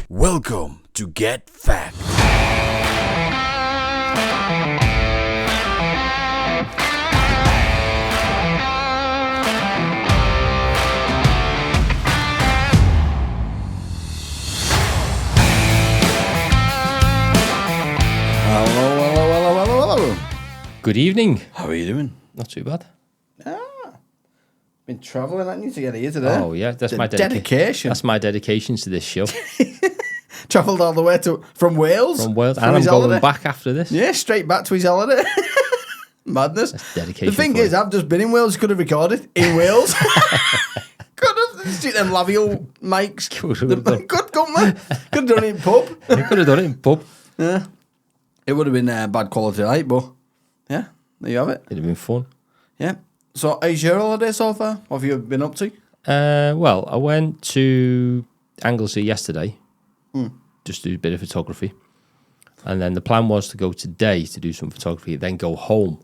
Welcome to Get Fact. Hello. Good evening. How are you doing? Not too bad. Been travelling, haven't you, to get here today? Oh yeah, that's my dedication. That's my dedication to this show. Travelled all the way from Wales. From Wales, for and I'm his going holiday. back after this. Yeah, straight back to his holiday. Madness. That's dedication. The thing for is, you. I've just been in Wales. Could have recorded in Wales. Could have. See them lavial mics. Good company. Could have done it in pub. You could have done it in pub. Yeah. It would have been bad quality light, but yeah, there you have it. It'd have been fun. Yeah. So, how's your holiday so far? What have you been up to? Well, I went to Anglesey yesterday, just to do a bit of photography, and then the plan was to go today to do some photography, then go home.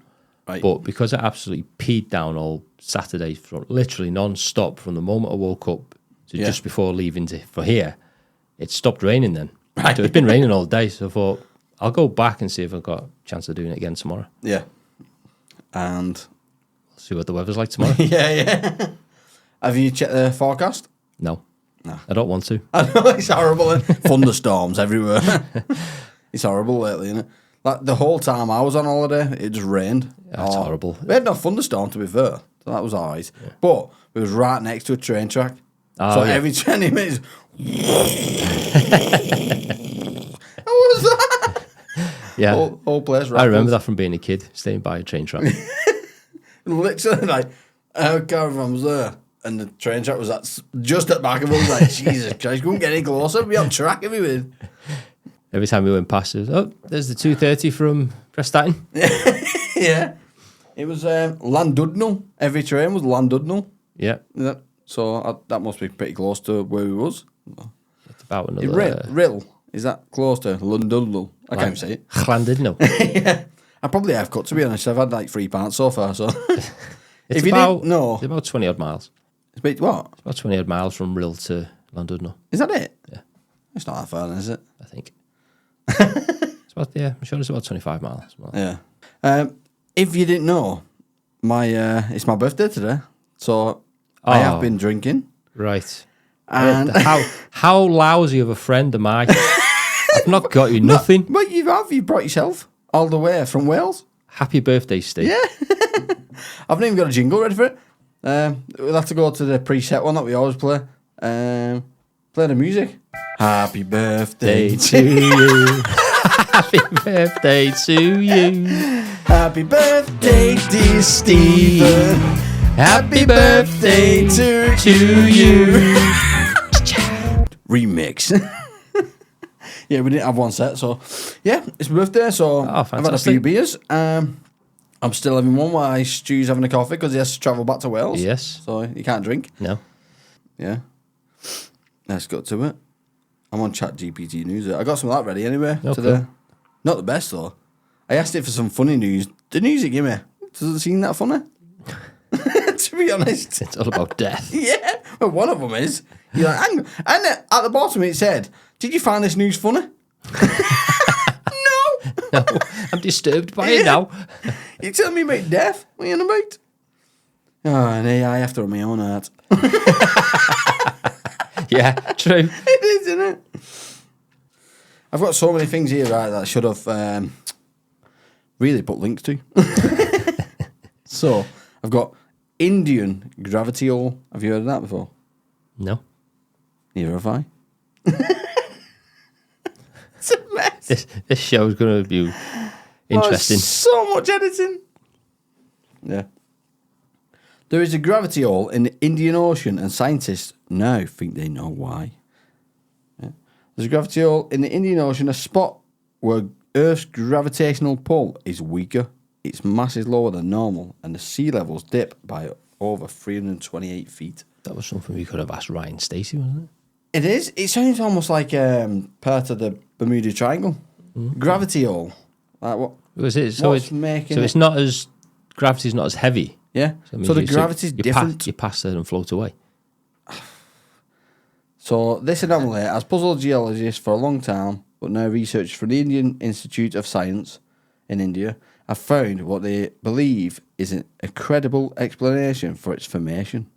Right. But because I absolutely peed down all Saturday, from literally non-stop from the moment I woke up to just before leaving for here, it stopped raining then. Right. So it's been raining all day, so I thought I'll go back and see if I've got a chance of doing it again tomorrow. Yeah. And See what the weather's like tomorrow. yeah. Have you checked the forecast? No. I don't want to. I know, it's horrible. Thunderstorms everywhere. It's horrible lately, isn't it? Like the whole time I was on holiday, it just rained. That's horrible. We had no thunderstorm, to be fair. So that was all right. Yeah. But we was right next to a train track. Oh, so yeah. every 20 minutes... What was that? Yeah. Whole place I remember that from being a kid, staying by a train track. Literally, like, our caravan was there, and the train track was just at the back of us. Like, Jesus Christ, couldn't get any closer. We on track everywhere. Every time we went past, it was, there's the 2:30 from Prestatyn. Yeah. It was Landudno. Every train was Landudno. Yeah. So that must be pretty close to where we was. It's about another... Rill. Is that close to Londudno? I can't even say it. Llandudno. Yeah. I probably have cut, to be honest. I've had like 3 pints so far, so... It's if about, you didn't know... It's about 20 odd miles. It's what? It's about 20 odd miles from Rill to Llandudno. Is that it? Yeah. It's not that far, then, is it? I think. It's about, I'm sure it's about 25 miles. Yeah. If you didn't know, it's my birthday today, so I have been drinking. Right. And how lousy of a friend am I? I've not got you nothing. Well, you brought yourself all the way from Wales. Happy birthday, Steve. Yeah. I've not even got a jingle ready for it. We'll have to go to the preset one that we always play. Play the music. Happy birthday to you. Happy birthday to you. Happy birthday, dear Stephen. Happy birthday to you. Remix. Yeah, we didn't have one set, so yeah, it's my birthday, so I've had a few beers. I'm still having one while Stu's having a coffee because he has to travel back to Wales. Yes. So he can't drink. No. Yeah. Let's go to it. I'm on ChatGPT News. I got some of that ready anyway. Okay. Not the best, though. I asked it for some funny news. The news it gave me doesn't seem that funny. To be honest. It's all about death. Yeah. Well, one of them is. You're like, hang on. And at the bottom it said, did you find this news funny? No, I'm disturbed by it now. You telling me about death? What are you on about? Oh, and I have to run my own art. Yeah, true. It is, isn't it? I've got so many things here, right, that I should have really put links to. So, I've got Indian gravity oil. Have you heard of that before? No. Neither have I. It's a mess. This show's going to be interesting. Oh, so much editing. Yeah. There is a gravity hole in the Indian Ocean, and scientists now think they know why. Yeah. There's a gravity hole in the Indian Ocean, a spot where Earth's gravitational pull is weaker. Its mass is lower than normal, and the sea levels dip by over 328 feet. That was something we could have asked Ryan Stacey, wasn't it? It is. It sounds almost like part of the Bermuda Triangle. Mm-hmm. Gravity hole. Like what? Was it? So it's not as... Gravity's not as heavy. Yeah. So the gravity's different. You pass it and float away. So this anomaly has puzzled geologists for a long time, but now researchers from the Indian Institute of Science in India have found what they believe is a credible explanation for its formation.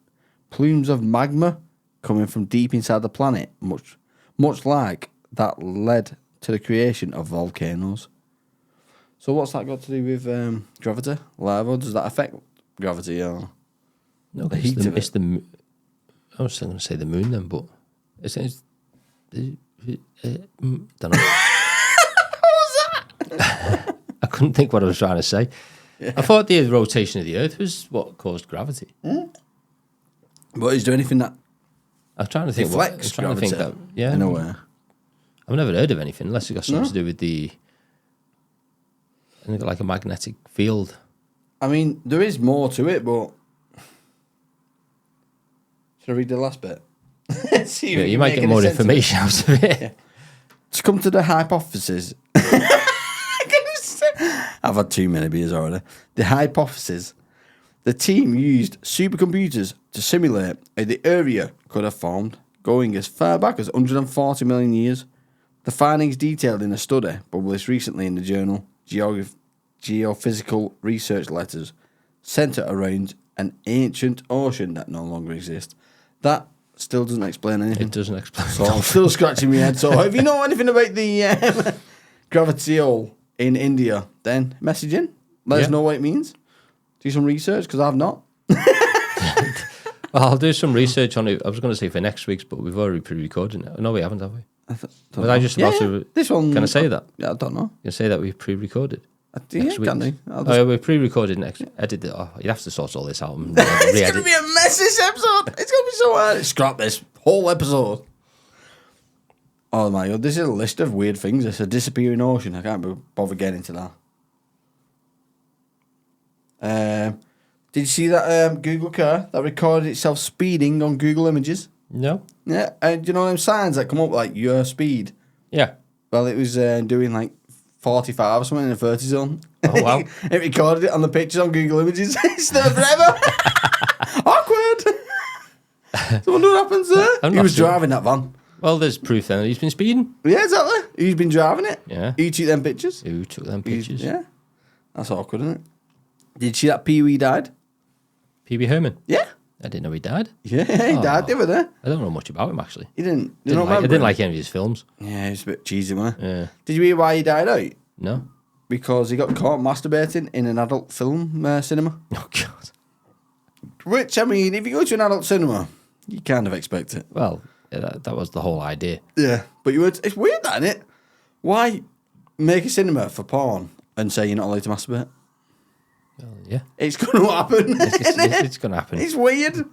Plumes of magma coming from deep inside the planet, much like that led to the creation of volcanoes. So what's that got to do with gravity? Lava? Does that affect gravity or No, the heat of it? it's the. I was going to say the moon then, but it's don't know. I couldn't think what I was trying to say. Yeah. I thought the rotation of the Earth was what caused gravity. But is there anything that I'm trying to think. deflects gravity yeah, in a way? I've never heard of anything unless it got something to do with the. I think like a magnetic field. I mean, there is more to it, but should I read the last bit? See if Yeah, it you can might make get any more sense of it. information out of it. Yeah. To come to the hypothesis. I've had too many beers already. The hypothesis. The team used supercomputers to simulate how the area could have formed, going as far back as 140 million years. The findings detailed in a study published recently in the journal Geophysical Research Letters centre around an ancient ocean that no longer exists. That still doesn't explain anything. It doesn't explain. So I'm still scratching my head. So if you know anything about the gravity hole in India, then message in. Let us Yeah. know what it means. Do some research, because I've not. Well, I'll do some research on it. I was going to say for next week's, but we've already pre-recorded it. No, we haven't, have we? Was I just about to? This one. Can I say that? Yeah, I don't know. Can I say that we've pre-recorded? Yeah, next can week's? do. I'll Oh, just- yeah, we're pre-recorded next. Edit it. Oh, you have to sort all this out and It's going to re-edit. be a mess this episode. It's going to be so hard. Scrap this whole episode. Oh my God, this is a list of weird things. It's a disappearing ocean. I can't bother getting into that. Did you see that Google car that recorded itself speeding on Google Images? No. Yeah, do you know them signs that come up like your speed? Yeah. Well, it was doing like 45 or something in a 30 zone. Oh, wow. It recorded it on the pictures on Google Images. It's there forever. Awkward. So I wonder what happens there. I'm He not was sure. driving that van. Well, there's proof then that he's been speeding. Yeah, exactly. Who's been driving it? Yeah. Who took them pictures? Who took them pictures? Yeah. That's awkward, isn't it? Did you see that Pee-wee died? P.B. Herman. Yeah. I didn't know he died. Yeah, he died the other day. I don't know much about him actually. He didn't. You I don't remember didn't him? like any of his films. Yeah, he was a bit cheesy, wasn't he? Yeah. Did you hear why he died out? No. Because he got caught masturbating in an adult film cinema. Oh God. Which, I mean, if you go to an adult cinema, you kind of expect it. Well, yeah, that was the whole idea. Yeah, but it's weird, that, isn't it? Why make a cinema for porn and say you're not allowed to masturbate? Well, yeah. It's going to happen. It's going to happen. It's weird.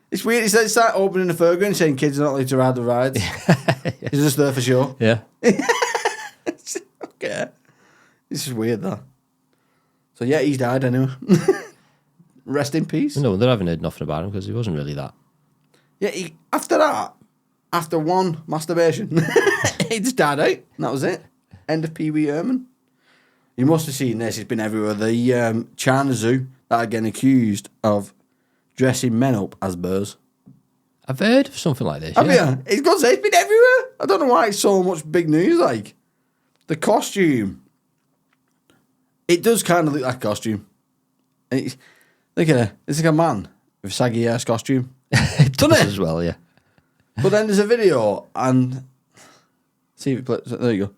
It's weird. It's like opening a fairground and saying kids are not allowed to ride the rides. It's just there for sure. Yeah. Okay. This is weird, though. So, yeah, he's died anyway. Rest in peace. No, they haven't heard nothing about him because he wasn't really that. Yeah, after that, after one masturbation, he just died out. And that was it. End of Pee-wee Herman. You must have seen this. It's been everywhere. The China Zoo that are getting accused of dressing men up as bears. I've heard of something like this. Have Yeah. you? It's got to say, it's been everywhere. I don't know why it's so much big news. Like, the costume. It does kind of look like a costume. Look at it. It's like a man with saggy ass costume. It Doesn't does it? as well, yeah. But then there's a video, and see if it plays. There you go.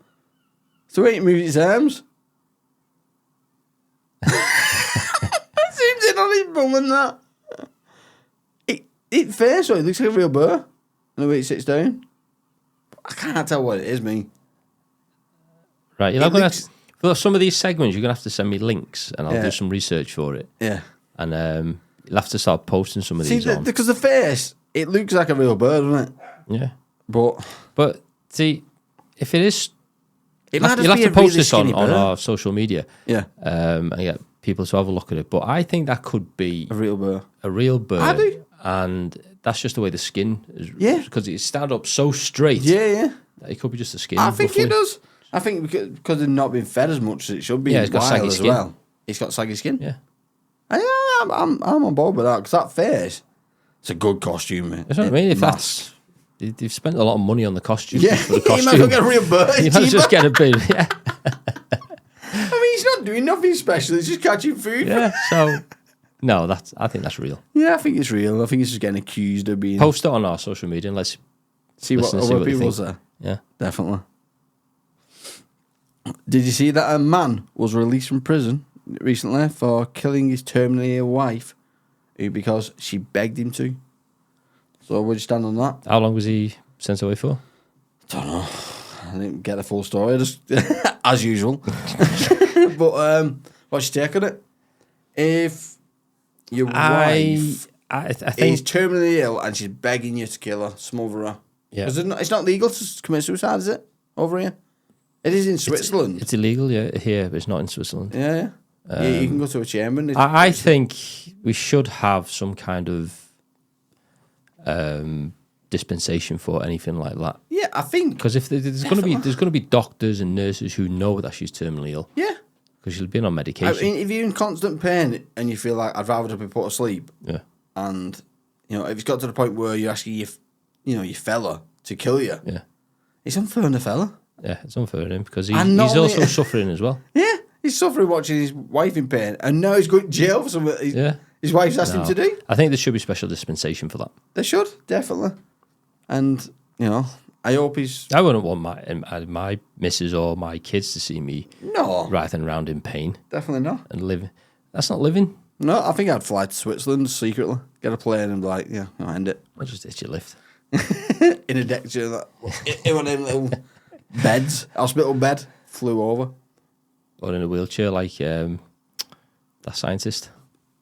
So he moves his arms. Seems in on his bum and that. It fair, so it looks like a real bear. And the way it sits down. I can't tell what it is, me. Right, It you're going looks- to for some of these segments, you're going to have to send me links, and I'll Yeah. do some research for it. Yeah. And you'll have to start posting some of See, these on. because the face, it looks like a real bird, doesn't it? Yeah, But but see, if it is, it you'll might have just be to a post really this on skinny bird. our social media, Yeah, and get people to have a look at it. But I think that could be a real bird. a real bird, I do. and that's just the way the skin is. Yeah. because it stand up so straight. Yeah. that it could be just the skin. I think roughly. it does. I think because they've not been fed as much as it should be. Yeah, it's got wild saggy as skin. well. It's got saggy skin. Yeah, I'm on board with that because that face, it's a good costume, mate. that's what I mean. If Mass. that's They've spent a lot of money on the costume. Yeah, for the he might as costume. well get reimbursed. You might as well just get a bit. Yeah, I mean, he's not doing nothing special. He's just catching food. yeah. So, no, I think that's real. Yeah, I think it's real. I think he's just getting accused of being. Post it on our social media and let's see what listen and see other what they people think. say. Yeah. Definitely. Did you see that a man was released from prison recently for killing his terminally ill wife because she begged him to? So would you stand on that? How long was he sent away for? Don't know. I didn't get the full story, just as usual. But what's your take on it? If your wife I is think terminally ill and she's begging you to kill her, smother her, yeah. because it's not legal to commit suicide, is it? Over here? It is in Switzerland. It's illegal, yeah, here, but it's not in Switzerland. Yeah. You can go to a chamber. And I think we should have some kind of dispensation for anything like that. Yeah, I think. Because if there's going to be doctors and nurses who know that she's terminally ill. Yeah. Because she's been on medication. I mean, if you're in constant pain and you feel like I'd rather be put to sleep, yeah. and if it's got to the point where you're asking your fella to kill you, Yeah. it's unfair on the fella. Yeah, it's unfair on him because And not he's only- also suffering as well. Yeah, he's suffering watching his wife in pain, and now he's going to jail for something his wife's asked him to do. I think there should be special dispensation for that. They should, definitely. And, I hope he's... I wouldn't want my missus or my kids to see me No, writhing around in pain definitely not. and living. That's not living. No, I think I'd fly to Switzerland secretly, get a plane and be like, I'll end it. I'll just itch your lift. In a deck chair, in one of them little beds, hospital bed, flew over. Or in a wheelchair like that scientist.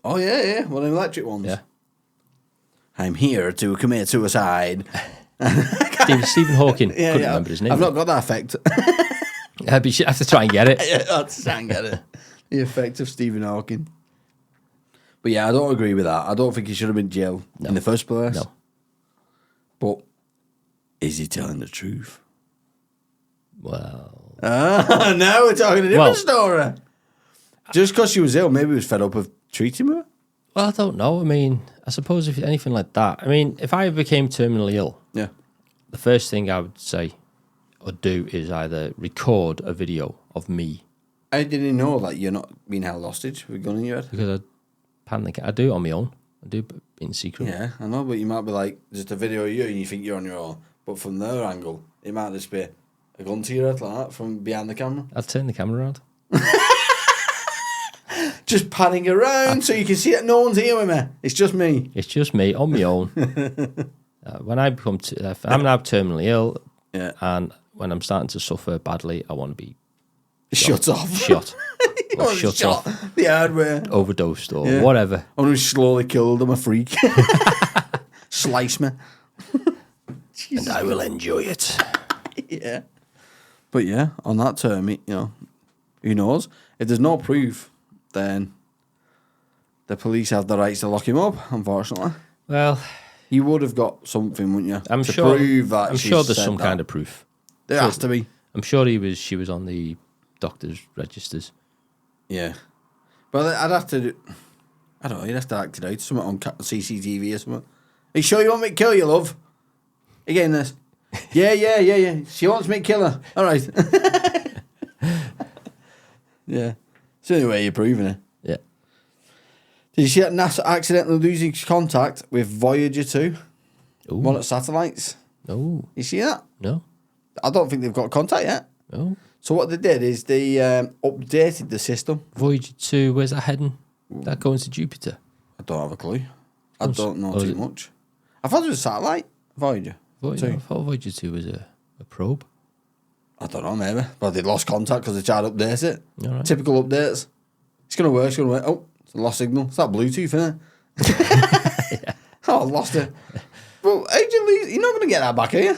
Oh, yeah, one of them electric ones. Yeah. I'm here to commit suicide. Stephen Hawking. Couldn't remember his name. I've not got that effect. But you should have to try and get it. Yeah, I'll try and get it. The effect of Stephen Hawking. But yeah, I don't agree with that. I don't think he should have been jailed in the first place. No. But is he telling the truth? Well, Now we're talking a different story. Just because she was ill, maybe he was fed up of treating her. I don't know. I mean, I suppose if anything like that. I mean, if I became terminally ill, Yeah. the first thing I would say or do is either record a video of me I didn't know that you're not being held hostage with a gun in your head. because I do it on my own. I do it in secret. Yeah, I know, but you might be like, just a video of you and you think you're on your own. But from their angle, it might just be a gun to your head like that from behind the camera. I'd turn the camera around. Just panning around so you can see that no one's here with me. It's just me. It's just me on my own. When I become, if I'm now terminally ill, Yeah. and when I'm starting to suffer badly, I want to be Shut off. shot, You or want shut shot off, the hardware. overdosed, or Yeah. whatever. I want to slowly kill them, a freak. Slice me. And I will enjoy it. Yeah. But yeah, on that term, who knows? If there's no proof, then the police have the rights to lock him up, unfortunately. Well, You would have got something, wouldn't you? I'm to sure. prove that I'm she's sure there's said some that. kind of proof. There has to be. I'm sure she was on the doctor's registers. Yeah. But I'd have to I don't know, you'd have to act it out. Something on CCTV or something. Are you sure you want me to kill you, love? Again, this. Yeah. She wants me to kill her. All right. Yeah. It's the only way you're proving it. Yeah. Did you see that NASA accidentally losing contact with Voyager 2? Ooh. One of the satellites. Oh, You see that? no. I don't think they've got contact yet. No. So what they did is they updated the system. Voyager 2, where's that heading? That going to Jupiter? I don't have a clue. I don't know Oh, is too it- much. I thought it was a satellite, Voyager. Voyager, I 2. thought Voyager 2 was a probe. I don't know, maybe. But they lost contact because they tried to update it. All right. Typical updates. It's going to work, Oh, it's a lost signal. It's that Bluetooth, isn't it? Oh, I lost it. Well, how do you lose? You're not going to get that back, are you?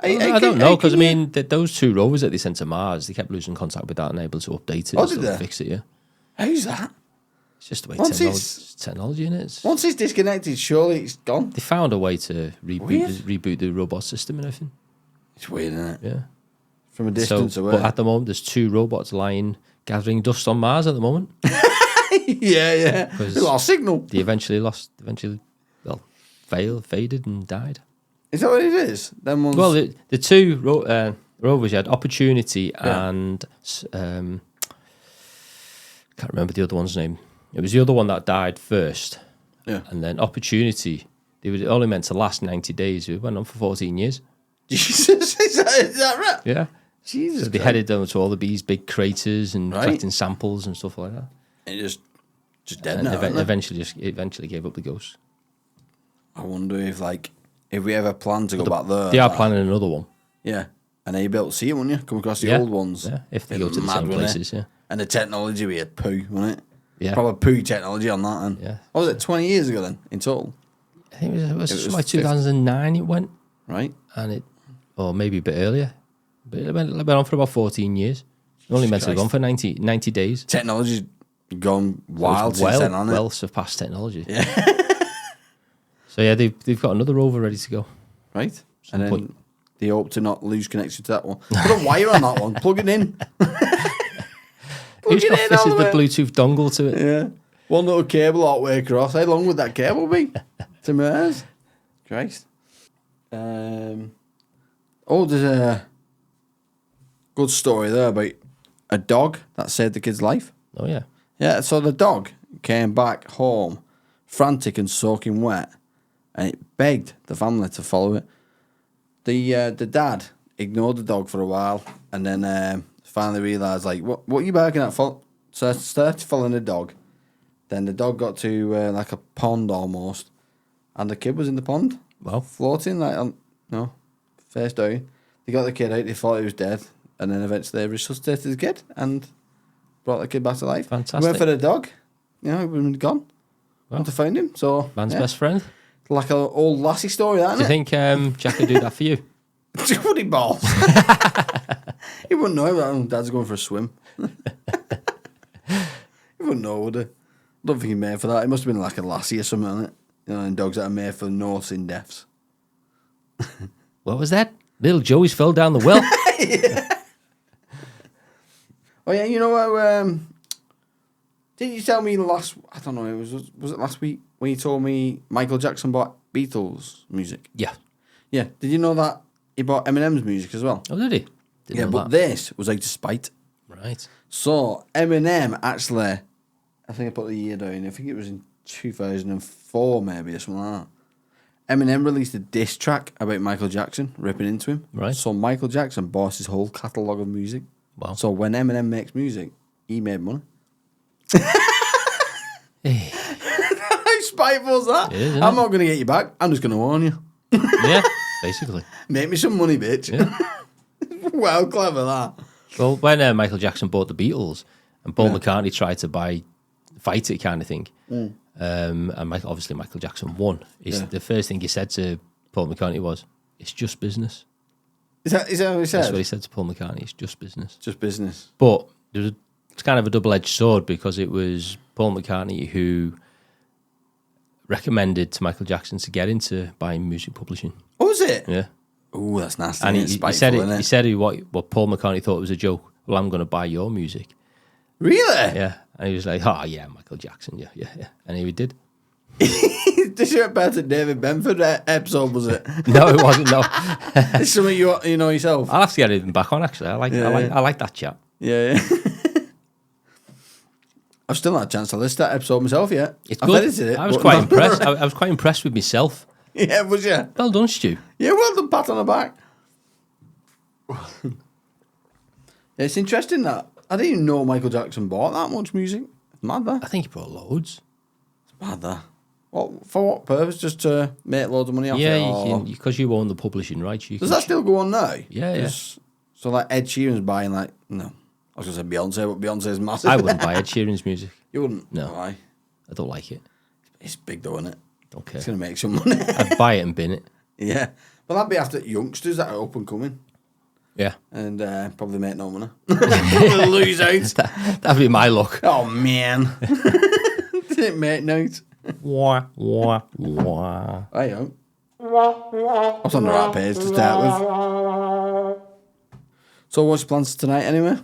I don't know, because I mean, those two rovers that they sent to Mars, they kept losing contact with that and able to update it Oh, and did stuff, they? fix it, yeah. How's that? It's just the way Once technology in it. Once it's disconnected, surely it's gone. They found a way to Weird. reboot the robot system and everything. It's weird, isn't it? Yeah. From a distance away. But at the moment, there's two robots lying gathering dust on Mars at the moment. yeah. They lost signal. They eventually, faded and died. Is that what it is? Them ones. Well, the two rovers, you had Opportunity and can't remember the other one's name. It was the other one that died first. Yeah. And then Opportunity, they were only meant to last 90 days. It went on for 14 years. Jesus, is that right? Yeah. Jesus. So they headed down to all these big craters and collecting samples and stuff like that. And just dead And now. eventually gave up the ghost. I wonder if we ever plan to go back there. They are planning another one. Yeah. And you'd be able to see it, wouldn't you? Come across the old ones. Yeah, if they go to the Mad, same wouldn't it? places, yeah. And the technology would be a poo, wouldn't it? Yeah. Proper poo technology on that then. Yeah. What was it, 20 years ago then, in total? I think it was like 50. 2009 it went. Right? Or maybe a bit earlier. But it went on for about 14 years. Only meant to have gone for 90 days. Technology's gone wild So it's since then, hasn't it? well surpassed technology. Yeah. So yeah, they've got another rover ready to go. Right? Some And then point. they hope to not lose connection to that one. Put a wire on that one. Plug it in. Who's got it in all fitted the the way. Bluetooth dongle to it? Yeah. One little cable all the way across. How long would that cable be? To Mars? Christ. There's a good story there about a dog that saved the kid's life. Oh yeah. Yeah, so the dog came back home, frantic and soaking wet, and it begged the family to follow it. The dad ignored the dog for a while, and then finally realised, like, what are you barking at? So I started following the dog. Then the dog got to like a pond almost, and the kid was in the pond, Well, floating face down. They got the kid out. They thought he was dead, and then eventually they resuscitated the kid and brought the kid back to life. Fantastic. Went for the dog. He would have been gone. Went to find him. So man's best friend. like an old lassie story, that, Do you isn't think Jack would do that for you? it? Would he balls? He wouldn't know that Dad's going for a swim. He wouldn't know, would he? I don't think he's made for that. It must have been like a lassie or something, isn't it? You know, and dogs that are made for nursing deaths. What was that? Little Joey's fell down the well. Oh yeah, you know what? Didn't you tell me last? I don't know. Was it last week when you told me Michael Jackson bought Beatles music? Yeah. Yeah. Did you know that he bought Eminem's music as well? Oh, did he? Didn't Yeah, know but that. this was out of spite. Right. So Eminem actually, I think I put the year down. I think it was in 2004 maybe or something like that. Eminem released a diss track about Michael Jackson ripping into him. Right. So Michael Jackson bought his whole catalogue of music. Wow. So when Eminem makes music, he made money. How spiteful is that? It is, isn't I'm it? not going to get you back. I'm just going to warn you. Yeah, basically. Make me some money, bitch. Yeah. Well, clever that. Well, when Michael Jackson bought the Beatles and Paul McCartney tried to fight it kind of thing, and obviously Michael Jackson won, the first thing he said to Paul McCartney was, "It's just business." Is that what he said? That's what he said to Paul McCartney. It's just business. Just business. But it's kind of a double-edged sword because it was Paul McCartney who recommended to Michael Jackson to get into buying music publishing. Oh, is it? Yeah. Oh, that's nasty. And It's he spiteful, said isn't it. He said what Paul McCartney thought was a joke. Well, I'm going to buy your music. Really? Yeah, and he was like, "Oh yeah, Michael Jackson, yeah," and he did. This is about the David Benford episode, was it? No, it wasn't. No, It's something you know yourself. I'll have to get him back on. Actually, I like that chat. Yeah. I've still not had a chance to listen to that episode myself yet. It's I've good. edited it. I was but quite no. impressed. I was quite impressed with myself. Yeah, was you? Well done, Stu. Yeah, well done, pat on the back. Yeah, it's interesting that I didn't even know Michael Jackson bought that much music. It's mad that. I think he brought loads. It's mad that. What, for what purpose? Just to make loads of money off it? Yeah, or- because you own the publishing rights. Does that still go on now? Yeah, yeah. 'Cause- So like Ed Sheeran's buying like, no. I was going to say Beyonce, but Beyonce's massive. I wouldn't buy Ed Sheeran's music. You wouldn't? No. Why? I don't like it. It's big though, isn't it? Don't care. It's going to make some money. I'd buy it and bin it. Yeah. Well, that'd be after youngsters that are up and coming. Yeah, And probably make no money. Probably lose out. that'd be my luck. Oh, man. Didn't make notes. Wah wah wah. I don't. I was on the right page to start with. So what's your plans tonight anyway?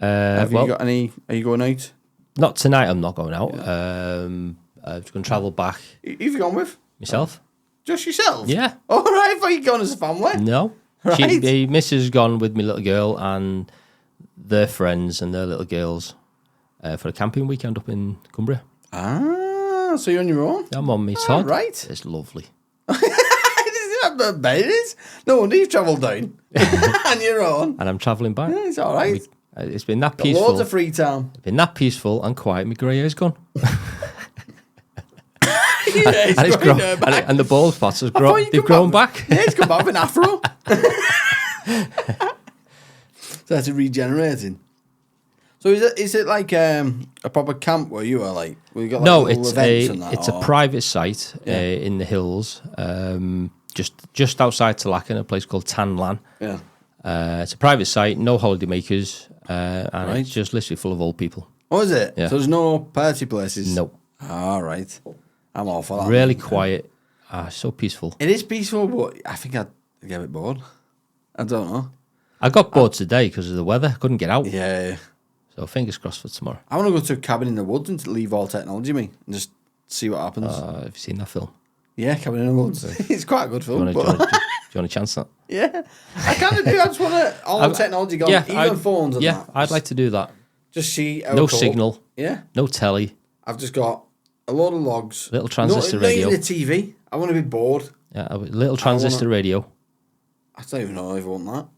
Have you got any? Are you going out? Not tonight. I'm not going out. I'm just going to travel back Who've you gone with? myself. Just yourself? Yeah. All right, I thought you'd gone as a family. No. Right. The missus has gone with my little girl and their friends and their little girls for a camping weekend up in Cumbria. Ah, so you're on your own? I'm on me Todd. Right. It's lovely. Babies? No wonder you've travelled down on your own. And I'm travelling back. Yeah, it's all right. It's been that Got peaceful. loads of free time. It's been that peaceful and quiet. My grey hair's gone. Yeah, and, growing her back. and the bald spots thought they've you'd grown come back. Yeah, it's come back with an afro. So that's regenerating. So is it like a proper camp where you are like? Where you got like No, little events and that, it's a or- private site in the hills, just outside Talakan, a place called Tan Lan. Yeah. It's a private site, no holidaymakers, and Right. it's just literally full of old people. Oh, is it? Yeah. So there's no party places? No. All right. I'm all for that. Really quiet, so peaceful. It is peaceful, but I think I'd get a bit bored. I don't know. I got bored today because of the weather. Couldn't get out. Yeah. So fingers crossed for tomorrow. I want to go to a cabin in the woods and to leave all technology, me, and just see what happens. Have you seen that film? Yeah, Cabin in the Woods. It's quite a good Do you film. want but- to chance that? yeah. I kind of do. I just want to, all the technology gone, even phones and yeah, that. I'd like to do that. Just see how No it goes. signal, Yeah. no telly. I've just got a load of logs. Little transistor not radio. even a TV. I want to be bored. Yeah, a little transistor radio, I don't even know if I want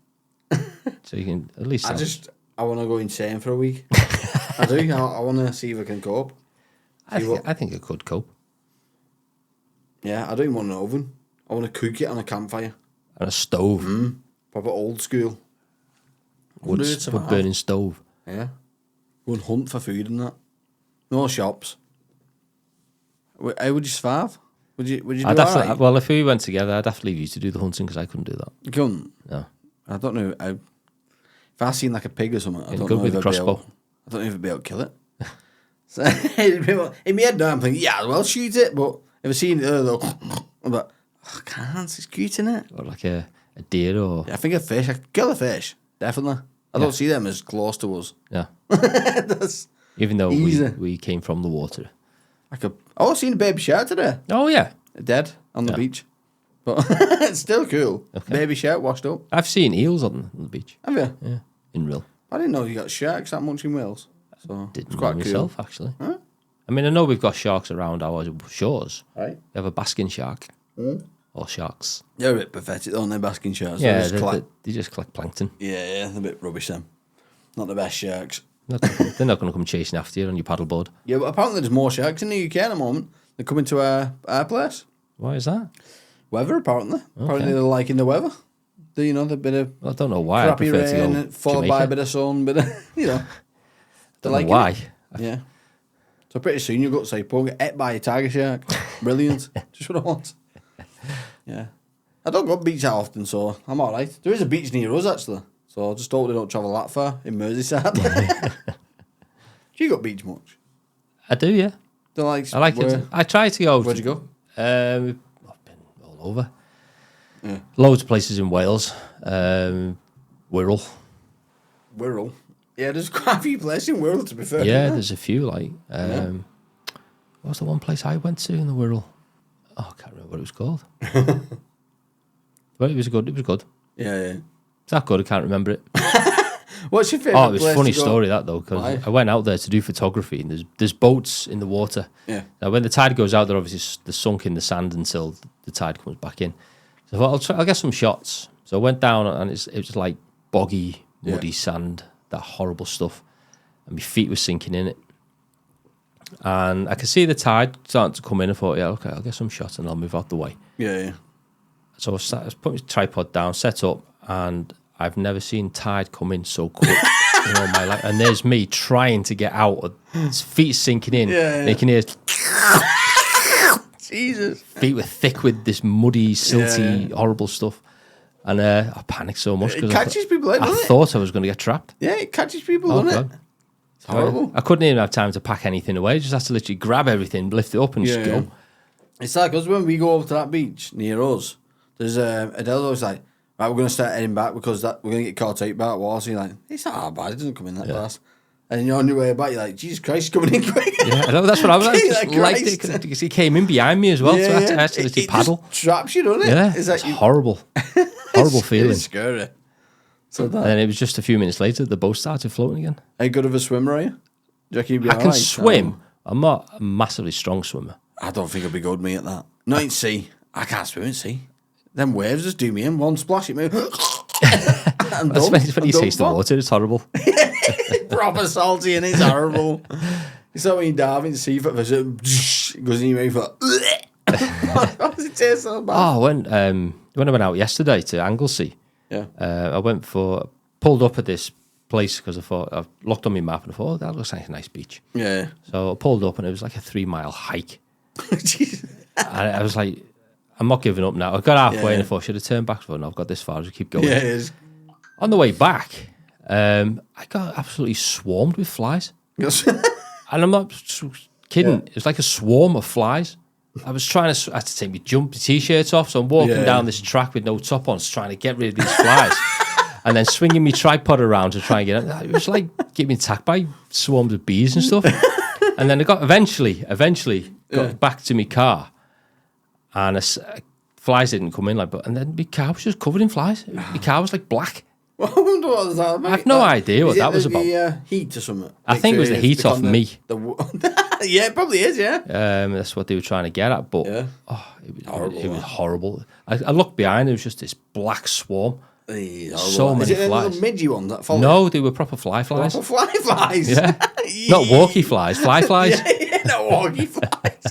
that. so you can at least. I want to go insane for a week. I do. I want to see if I can cope. I think I could cope. Yeah, I don't even want an oven. I want to cook it on a campfire. And a stove, Proper old school. wood burning stove. Yeah. Go and hunt for food and that. No shops. How would you survive? Would you do alright? Well, if we went together, I'd have to leave you to do the hunting because I couldn't do that. You couldn't? No, I don't know. If I seen like a pig or something, I don't good know with if the I'd be crossbow. able, I don't know if I'd be able to kill it. So in my head now, I'm thinking, yeah, well, shoot it. But if I seen it, I'm like, oh, I can't. It's cute, isn't it? or like a deer or I think a fish. I could kill a fish, definitely. I don't see them as close to us. yeah. That's Even though easy. we came from the water. I could. Oh, I seen a baby shark today. Oh yeah, Dead on the Yeah. beach. But it's still cool. Okay. Baby shark washed up. I've seen eels on the beach. Have you? Yeah, in real. I didn't know you got sharks that much in Wales. So Didn't it's know quite cool. myself actually. Huh? I mean, I know we've got sharks around our shores. Right. We have a basking shark or sharks. They're a bit pathetic, aren't they, basking sharks? Yeah, They just they just collect plankton. yeah, they're a bit rubbish, them. Not the best sharks. They're not going to come chasing after you on your paddleboard. Yeah, but apparently there's more sharks in the UK at the moment. They're coming to our place. Why is that? Weather, apparently. Apparently they're liking the weather. The bit of Well, I don't know why. I crappy prefer to rain, go followed Jamaica. by a bit of sun, bit of, They're Don't know liking why. it. Yeah. So pretty soon you've got to say, "Paul, get ate by a tiger shark." Brilliant. Just what I want. Yeah. I don't go to beach that often, so I'm all right. There is a beach near us, actually. So I just hope they don't travel that far in Merseyside. Do you got beach much? I do, yeah. Don't like. I like it. I try to go. Where'd you go? I've been all over. Yeah. Loads of places in Wales. Wirral. Wirral. Yeah, there's quite a few places in Wirral, to be fair. Yeah, there's a few. Like, what was the one place I went to in the Wirral? Oh, I can't remember what it was called. But it was good. It was good. Yeah. It's that good. I can't remember it. What's your favourite Oh, it was place a funny to go? story that though, because Why? I went out there to do photography, and there's boats in the water. Yeah. Now, when the tide goes out, they're obviously sunk in the sand until the tide comes back in. So I thought, I'll get some shots. So I went down, and it was like boggy, muddy sand, that horrible stuff, and my feet were sinking in it. And I could see the tide starting to come in. I thought, yeah, okay, I'll get some shots, and I'll move out the way. Yeah. So I put my tripod down, set up, and I've never seen tide come in so quick in all my life. And there's me trying to get out, his feet sinking in. And you can hear Jesus. feet were thick with this muddy, silty, horrible stuff. And I panicked so much It because catches people in, I doesn't it? thought I was going to get trapped. Yeah, it catches people, Oh, doesn't God. it? It's horrible. I couldn't even have time to pack anything away. Just had to literally grab everything, lift it up, and just go. It's like us when we go over to that beach near us. There's Adele's always like, right, we're going to start heading back because we're going to get caught out by that water. So you're like, it's not that bad. It doesn't come in that fast. And you're on your way back, you're like, Jesus Christ, coming in quick. Yeah, I know, that's what I was. I just Like liked Christ. it because he came in behind me as well, so I had to literally paddle. Just traps you, doesn't it? Yeah, It's it's like horrible. Horrible feeling. It's scary. So And then it was just a few minutes later, the boat started floating again. How good of a swimmer are you? Do you reckon you'd be I can alright? swim. Oh, I'm not a massively strong swimmer. I don't think I'd be good, me, at that. Not in sea. I can't swim in sea. Them waves just do me in. One splash, it me. I'm That's done. when you I'm taste the done for. water, it's horrible. Proper salty and it's horrible. It's like when you dive into sea for it goes in your mouth for. Why does it taste so bad? Oh, when I went out yesterday to Anglesey, Yeah. I pulled up at this place because I looked on my map and I thought, oh, that looks like a nice beach. Yeah. So I pulled up and it was like a 3-mile hike. Jesus. And I was like, I'm not giving up now. I got halfway and I Yeah. thought, should I turn back? But no, I've got this far, just keep going. Yeah, it's, On the way back, I got absolutely swarmed with flies. And I'm not kidding. Yeah. It was like a swarm of flies. I was trying to, I had to take my t-shirt off, so I'm walking down this track with no top on, trying to get rid of these flies. And then swinging my tripod around to try and get it. It was like getting attacked by swarms of bees and stuff. And then I got eventually got back to my car, and flies didn't come in, and then my car was just covered in flies. My car was like black. I wonder what was that about. I have no idea what that was about. The heat or something? I think it was the heat off me. Yeah, it probably is, yeah. That's what they were trying to get at, but Yeah. it was horrible. I looked behind, it was just this black swarm. So many is it flies. Little midgy ones that follow? No, they were proper flies. Proper fly flies. Yeah. Not walkie flies, flies. Yeah, not walkie flies.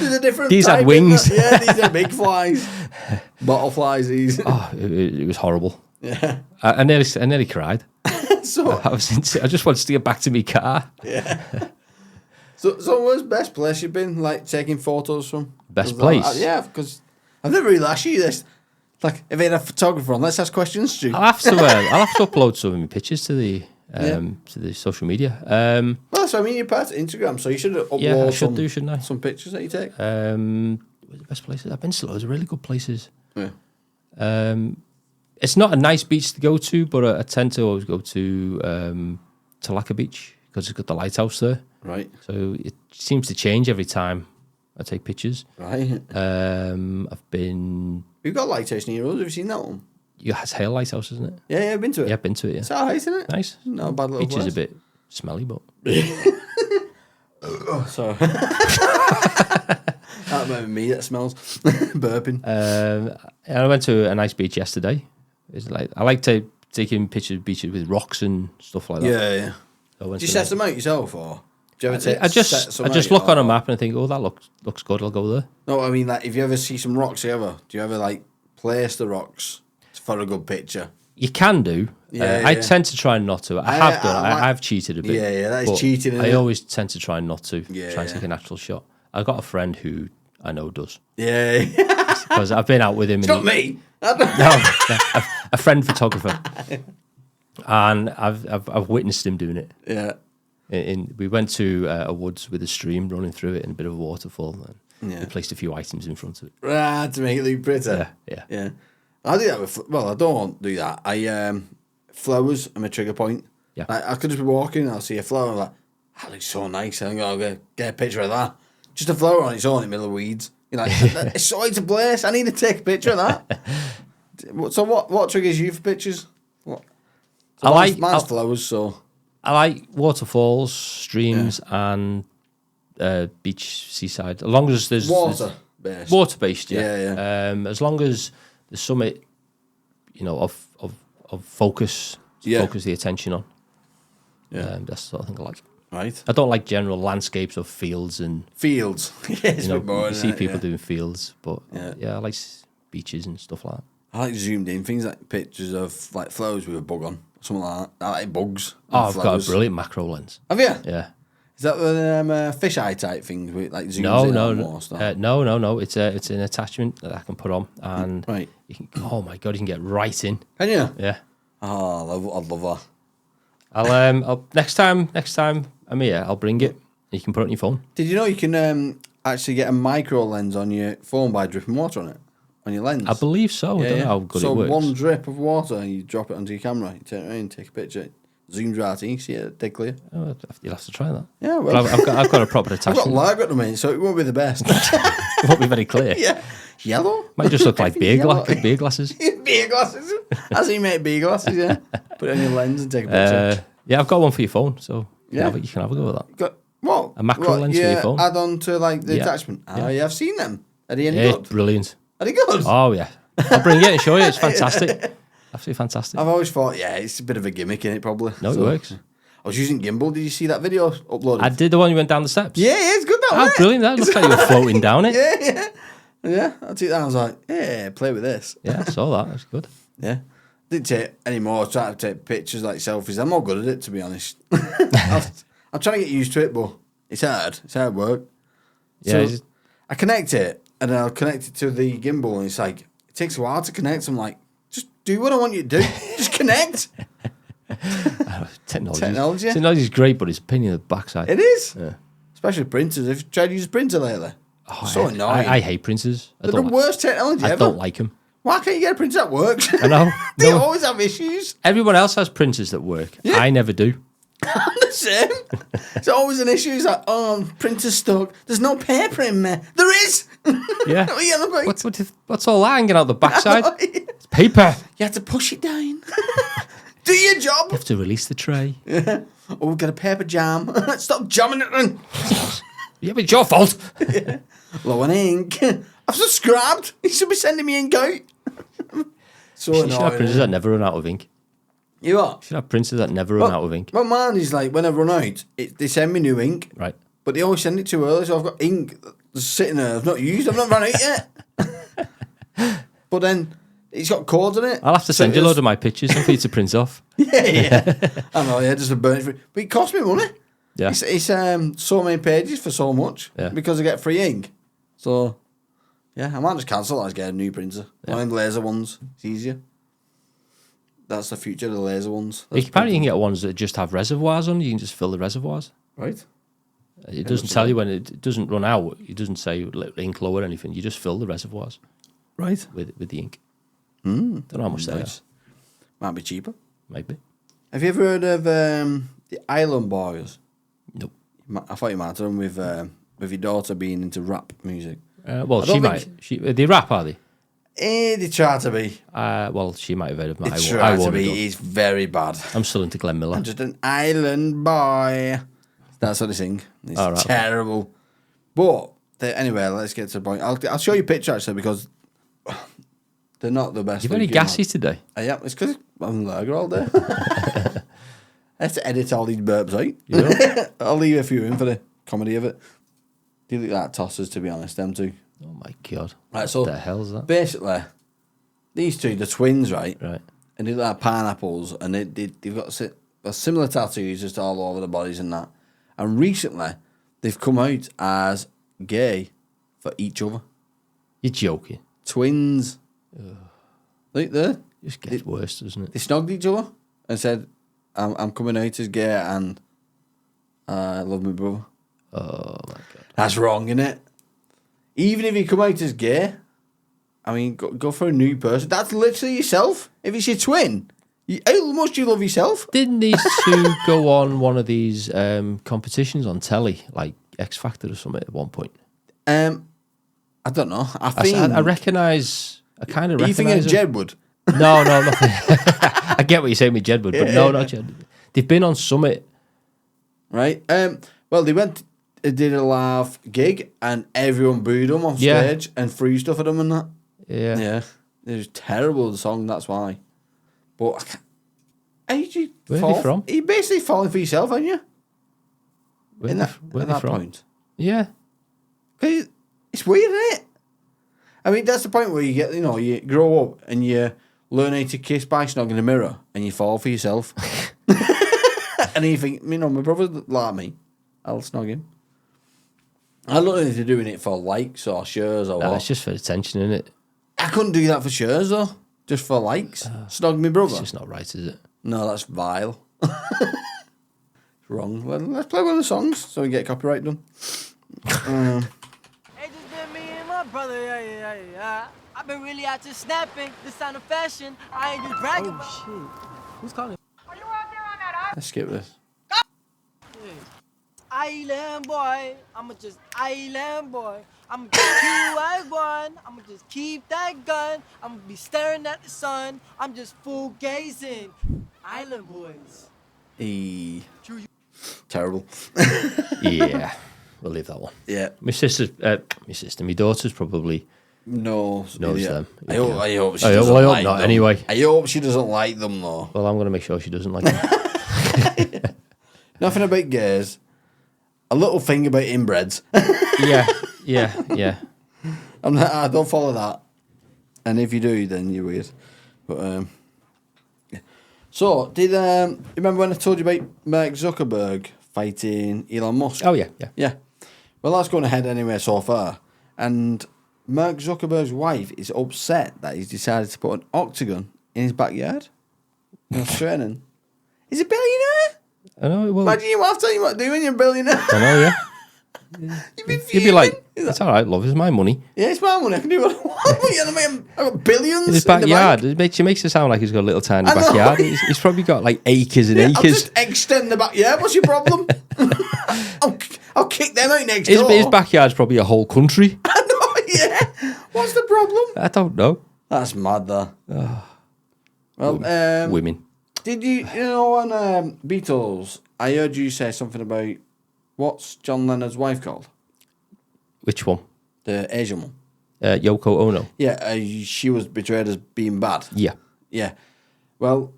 There's a different These had type, wings. isn't there? Yeah, these are big flies. Bottle flies, these. Oh, it was horrible. Yeah. I nearly cried. So, I just wanted to get back to my car. yeah. So where's the best place you've been, like, taking photos from? Best place? Yeah, because I've never really asked you this. Like, if you had a photographer on, let's ask questions, Stu. I'll have to upload some of my pictures to the social media. Well, so I mean, you're part of Instagram, so you should upload Yeah, I should do, shouldn't I? some pictures that you take. Where's the best places? I've been to loads of really good places. Yeah. It's not a nice beach to go to, but I tend to always go to Talaka Beach because it's got the lighthouse there. Right. So it seems to change every time I take pictures. Right. I've been. We've got a lighthouse near us. Have you seen that one? It's Hale Lighthouse, isn't it? Yeah, I've been to it. Yeah, I've been to it. Yeah, It's alright, isn't it? nice. Not a bad little Beach place. is a bit smelly, but Oh, sorry. That might be me that smells. Burping. and I went to a nice beach yesterday. It's like I like taking pictures of beaches with rocks and stuff like that. Yeah. So I went Do you to set them out yourself, or do you ever I just look on a map and I think, oh, that looks good. I'll go there. No, I mean, like, if you ever see some rocks, do you ever like place the rocks for a good picture? You can do. I tend to try not to. I have done. I've cheated a bit. Yeah, that is but cheating, isn't I it? always tend to try not to. Yeah, Try and take a natural shot. I've got a friend who I know does Yeah. because I've been out with him. It's not me. No, a friend photographer, and I've witnessed him doing it. Yeah. We went to a woods with a stream running through it and a bit of a waterfall, and Yeah. we placed a few items in front of it. Right, to make it look pretty. Yeah. I do that with, I don't do that. Flowers are my trigger point. Yeah. I could just be walking and I'll see a flower and I'm like, that looks so nice. And I'll go get a picture of that. Just a flower on its own in the middle of weeds. You're like, it's so out of place. I need to take a picture of that. So what triggers you for pictures? What? So mine's flowers, so. I like waterfalls, streams, and beach, seaside. As long as there's Water-based. Water-based, Yeah. as long as there's something, of focus, focus the attention on. Yeah. That's the sort of thing I like. Right. I don't like general landscapes of fields and Fields. Yes, you see people doing fields, but Yeah. I like beaches and stuff like that. I like zoomed in things like pictures of like flowers with a bug on, something like that. I like bugs. Oh, and I've got flowers. a brilliant macro lens. Have you? Yeah. Is that the fisheye type things with like zooms in on more stuff? No. It's an attachment that I can put on, and Right. you can. Oh my god, you can get right in. Can you? Yeah. Oh, I'd love that. I'll next time I'm here, I'll bring it. You can put it on your phone. Did you know you can actually get a micro lens on your phone by dripping water on it? On your lens? I believe so. I don't know how good so it works. one drip of water and you drop it onto your camera, you turn it around, take a picture. Zooms right in, you see it dead clear. Oh, you'll have to try that. Yeah, But well, I've got a proper I've got attachment. live at the minute, so it won't be the best. It won't be very clear. Yeah. Yellow? Might just look like beer, Yellow. beer glasses. Beer glasses. As he make beer glasses, yeah. Put it on your lens and take a picture. Yeah, I've got one for your phone, so Yeah. you can have a go with that. Got, what? A macro lens for your phone. Add on to like the Yeah. attachment. Oh, Yeah. yeah, I've seen them. Are they any Yeah, good? brilliant. Are they good? Oh yeah, I'll bring it and show you. It's fantastic, absolutely fantastic. I've always thought, yeah, it's a bit of a gimmick in it, probably. No, it works. I was using gimbal. Did you see that video uploaded? I did the one you went down the steps. Yeah, it's good that Oh, wasn't it? brilliant! That looks like you were floating down it. Yeah. I took that. I was like, yeah, play with this. Yeah, I saw that. It was good. Yeah. Didn't take any more. I tried to take pictures like selfies. I'm not good at it, to be honest. I'm trying to get used to it, but it's hard. It's hard work. Yeah, So I connect it, and then I'll connect it to the gimbal, and it's like, it takes a while to connect. I'm like, just do what I want you to do. Just connect. Technology is great, but it's a pain in the backside. It is. Yeah. Especially printers. Have you tried to use a printer lately? Oh, so annoying. I hate printers. They're the worst technology I ever. don't like them. Why can't you get a printer that works? I know. They No. always have issues. Everyone else has printers that work. Yeah. I never do. I'm the same. It's always an issue. It's like, oh, printer's stuck. There's no paper in there. There is. Yeah. What are you on about? What's all that hanging out the backside? You It's paper. have to push it down. Do your job. You have to release the tray. Oh, we've got a paper jam. Stop jamming it in. Yeah, but it's your fault. Low on ink. I've subscribed. You should be sending me ink out. So You should have annoying. printers that never run out of ink. You what? You should have printers that never run out of ink. Well, mine is like, when I run out, they send me new ink. Right. But they always send it too early, so I've got ink that's sitting there. I've not used. I've not run out yet. But then it's got cords on it. I'll have to send you a load of my pictures and for you to print off. Yeah. I know. Yeah, just a burn it free. But it costs me money. Yeah. It's so many pages for so much. Yeah. Because I get free ink. So yeah, I might just cancel that and get a new printer. One of them laser ones. It's easier. That's the future of the laser ones. Apparently you can get ones that just have reservoirs on. You can just fill the reservoirs. Right. It doesn't tell you when it doesn't run out. It doesn't say let ink low or anything. You just fill the reservoirs Right. with the ink. Don't know how much that is. Might be cheaper. Maybe. Have you ever heard of the Island Boys? Nope. I thought you might have done with your daughter being into rap music. Well, I she don't might. think- They rap, are they? They try to be. Well, she might have heard of They my. try I to won't be. have done. It's very bad. I'm still into Glenn Miller. I'm just an island boy. That's what they sing. It's All right. terrible. But anyway, let's get to the point. I'll show you a picture actually because they're not the best. You're very looking, gassy like. today. Yeah, it's because I'm lager all day. I have to edit all these burps out. You know? I'll leave a few in for the comedy of it. They look like tossers, to be honest, them two. Oh my god! Right, so what the hell's that? basically, these two, the twins, right? Right. And they look like pineapples, and they've got similar tattoos just all over the bodies and that. And recently, they've come out as gay for each other. You're joking. Twins. Look there. It just gets worse, doesn't it? They snogged each other and said, I'm coming out as gay and I love my brother. Oh my god! That's wrong, isn't it? Even if you come out as gay, I mean, go for a new person. That's literally yourself. If it's your twin, how much do you love yourself? Didn't these two go on one of these competitions on telly, like X Factor or something, at one point? I don't know. I think I recognise. I kind of Are you thinking recognise. of Jedwood? No, nothing. I get what you're saying with Jedwood, but no, not Jedwood. They've been on Summit. Right. Well, they did a live gig and everyone booed them off stage and threw stuff at them and that. Yeah. Yeah. It was terrible, the song, that's why. But how did you Where are fall? they from? You basically falling for yourself, aren't you? Where At they that from? point. Yeah. 'Cause it's weird, isn't it? I mean, that's the point where you grow up and you learn how to kiss by snogging a mirror and you fall for yourself. And you think, my brother's like me. I'll snog him. I don't know if they're doing it for likes or shares or No, what. it's just for attention, isn't it? I couldn't do that for shares though. Just for likes. Snog me brother. It's just not right, is it? No, that's vile. It's wrong. Well, let's play one of the songs so we get copyright done. Hey, just been me and my brother, yeah. I've been really out here snapping, this sound of fashion. I ain't just bragging. Oh, shit. Who's calling? Are you out there on that Let's skip this. Island boy, I'ma just island boy. I'ma just chinwag one. I'ma just keep that gun. I'ma be staring at the sun. I'm just full gazing. Island boys. Terrible. Yeah, we'll leave that one. Yeah. My daughter's probably No. knows yeah. them. I hope she I doesn't hope like not, them. anyway. I hope she doesn't like them, though. Well, I'm going to make sure she doesn't like them. Nothing about gays. A little thing about inbreds. Yeah. I don't follow that. And if you do, then you're weird. But, yeah. So, did you remember when I told you about Mark Zuckerberg fighting Elon Musk? Oh, yeah. Yeah. Well, that's going ahead anyway so far. And Mark Zuckerberg's wife is upset that he's decided to put an octagon in his backyard. In training. He's a billionaire. I know. Well, Imagine you have to tell you what to do when you're a billionaire. I know, yeah. You'd be like, it's all right, love, it's my money. Yeah, it's my money. I can do what I want. I've got billions. In his backyard. It makes it sound like he's got a little tiny backyard. He's probably got like acres and acres. I'll just extend the backyard. What's your problem? I'll kick them out next door. His backyard's probably a whole country. I know, yeah. What's the problem? I don't know. That's mad, though. Well, Women. did you know on Beatles, I heard you say something about, what's John Lennon's wife called? Which one? The Asian one. Yoko Ono. Yeah, she was betrayed as being bad. Yeah. Yeah. Well,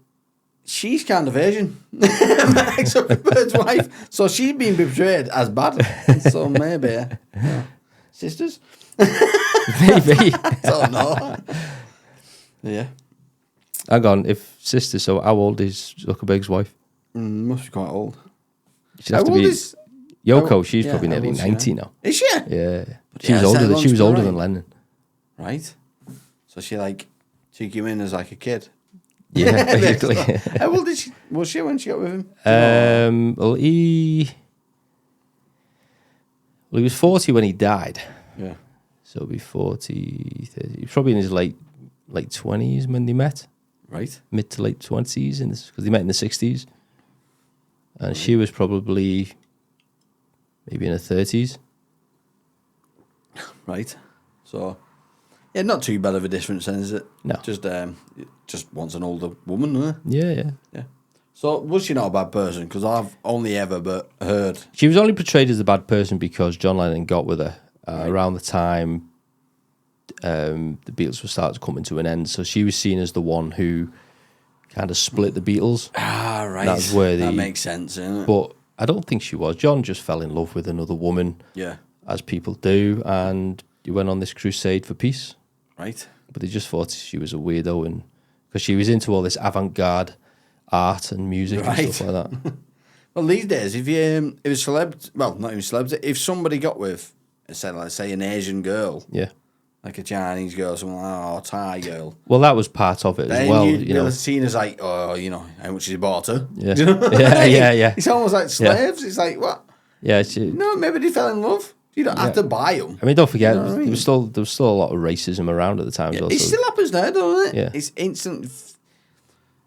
she's kind of Asian. Mark Zuckerberg's wife. So she's been betrayed as bad. So maybe, yeah. Sisters? Maybe. I don't know. Yeah. Hang on, if sister, so how old is Zuckerberg's wife? Must be quite old. She'd have How to old be is... Yoko. She's yeah, probably how nearly old's she 90 now? now. Is she? Yeah. But yeah, She was older right. than Lennon. Right. So she took him in as like a kid. Yeah, basically. How old was she when she got with him? Well, he was 40 when he died. Yeah. So he'll be 40, 30. He was probably in his late 20s when they met. Right. Mid to late 20s, because they met in the 60s. And she was probably maybe in her 30s. Right. So, yeah, not too bad of a difference then, is it? No. Just wants an older woman, huh? Yeah. Yeah. So, was she not a bad person? Because I've only ever heard. She was only portrayed as a bad person because John Lennon got with her around the time the Beatles were starting to come to an end. So she was seen as the one who kind of split the Beatles. Ah, right. That's where that makes sense, isn't it? But I don't think she was. John just fell in love with another woman. Yeah. As people do, and he went on this crusade for peace. Right. But they just thought she was a weirdo, and because she was into all this avant-garde art and music and stuff like that. Well, these days, if a celeb, well, not even celebs, if somebody got with, let's say, an Asian girl, Yeah. like a Chinese girl, someone like, Thai girl, Well, that was part of it then as well. you'd You know. be seen as like, oh, how much she bought her. Yeah. Do you know what I Yeah. mean? It's almost like slaves. It's like, what? Yeah. No, maybe they fell in love. You don't have to buy them. I mean, don't forget, You know what I mean? there was still a lot of racism around at the time. As well, It still happens now, doesn't it? Yeah. It's instant.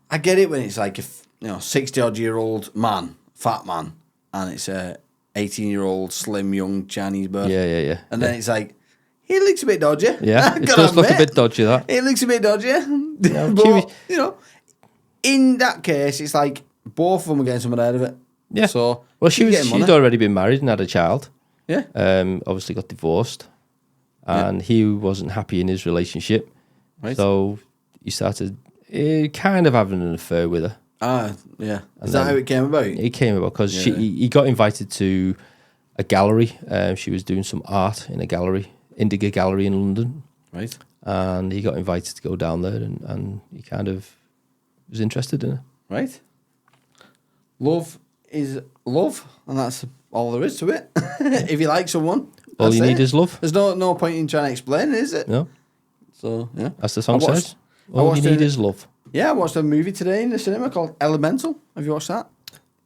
I get it when it's like a 60-odd-year-old man, fat man, and it's a 18-year-old slim young Chinese bird. Yeah. And then it's like, he looks a bit dodgy. Yeah, it Gotta does look a admit. bit dodgy, that. It looks a bit dodgy. But, in that case, it's like both of them are getting something out of it. Yeah. So, Well, she's getting she'd money. already been married and had a child. Yeah. Obviously got divorced, and he wasn't happy in his relationship. Right. So he started kind of having an affair with her. Ah, yeah. Is then- that how it came about? It came about because Yeah. he got invited to a gallery. She was doing some art in a gallery, Indigo Gallery in London, Right. and he got invited to go down there, and he kind of was interested in her. Right. Love is love, and that's all there is to it. If you like someone, All that's you need it. is love. There's no point in trying to explain it, is it? No, So, yeah. as the song I watched- says. All you watched need it- is love. Yeah, I watched a movie today in the cinema called Elemental. Have you watched that?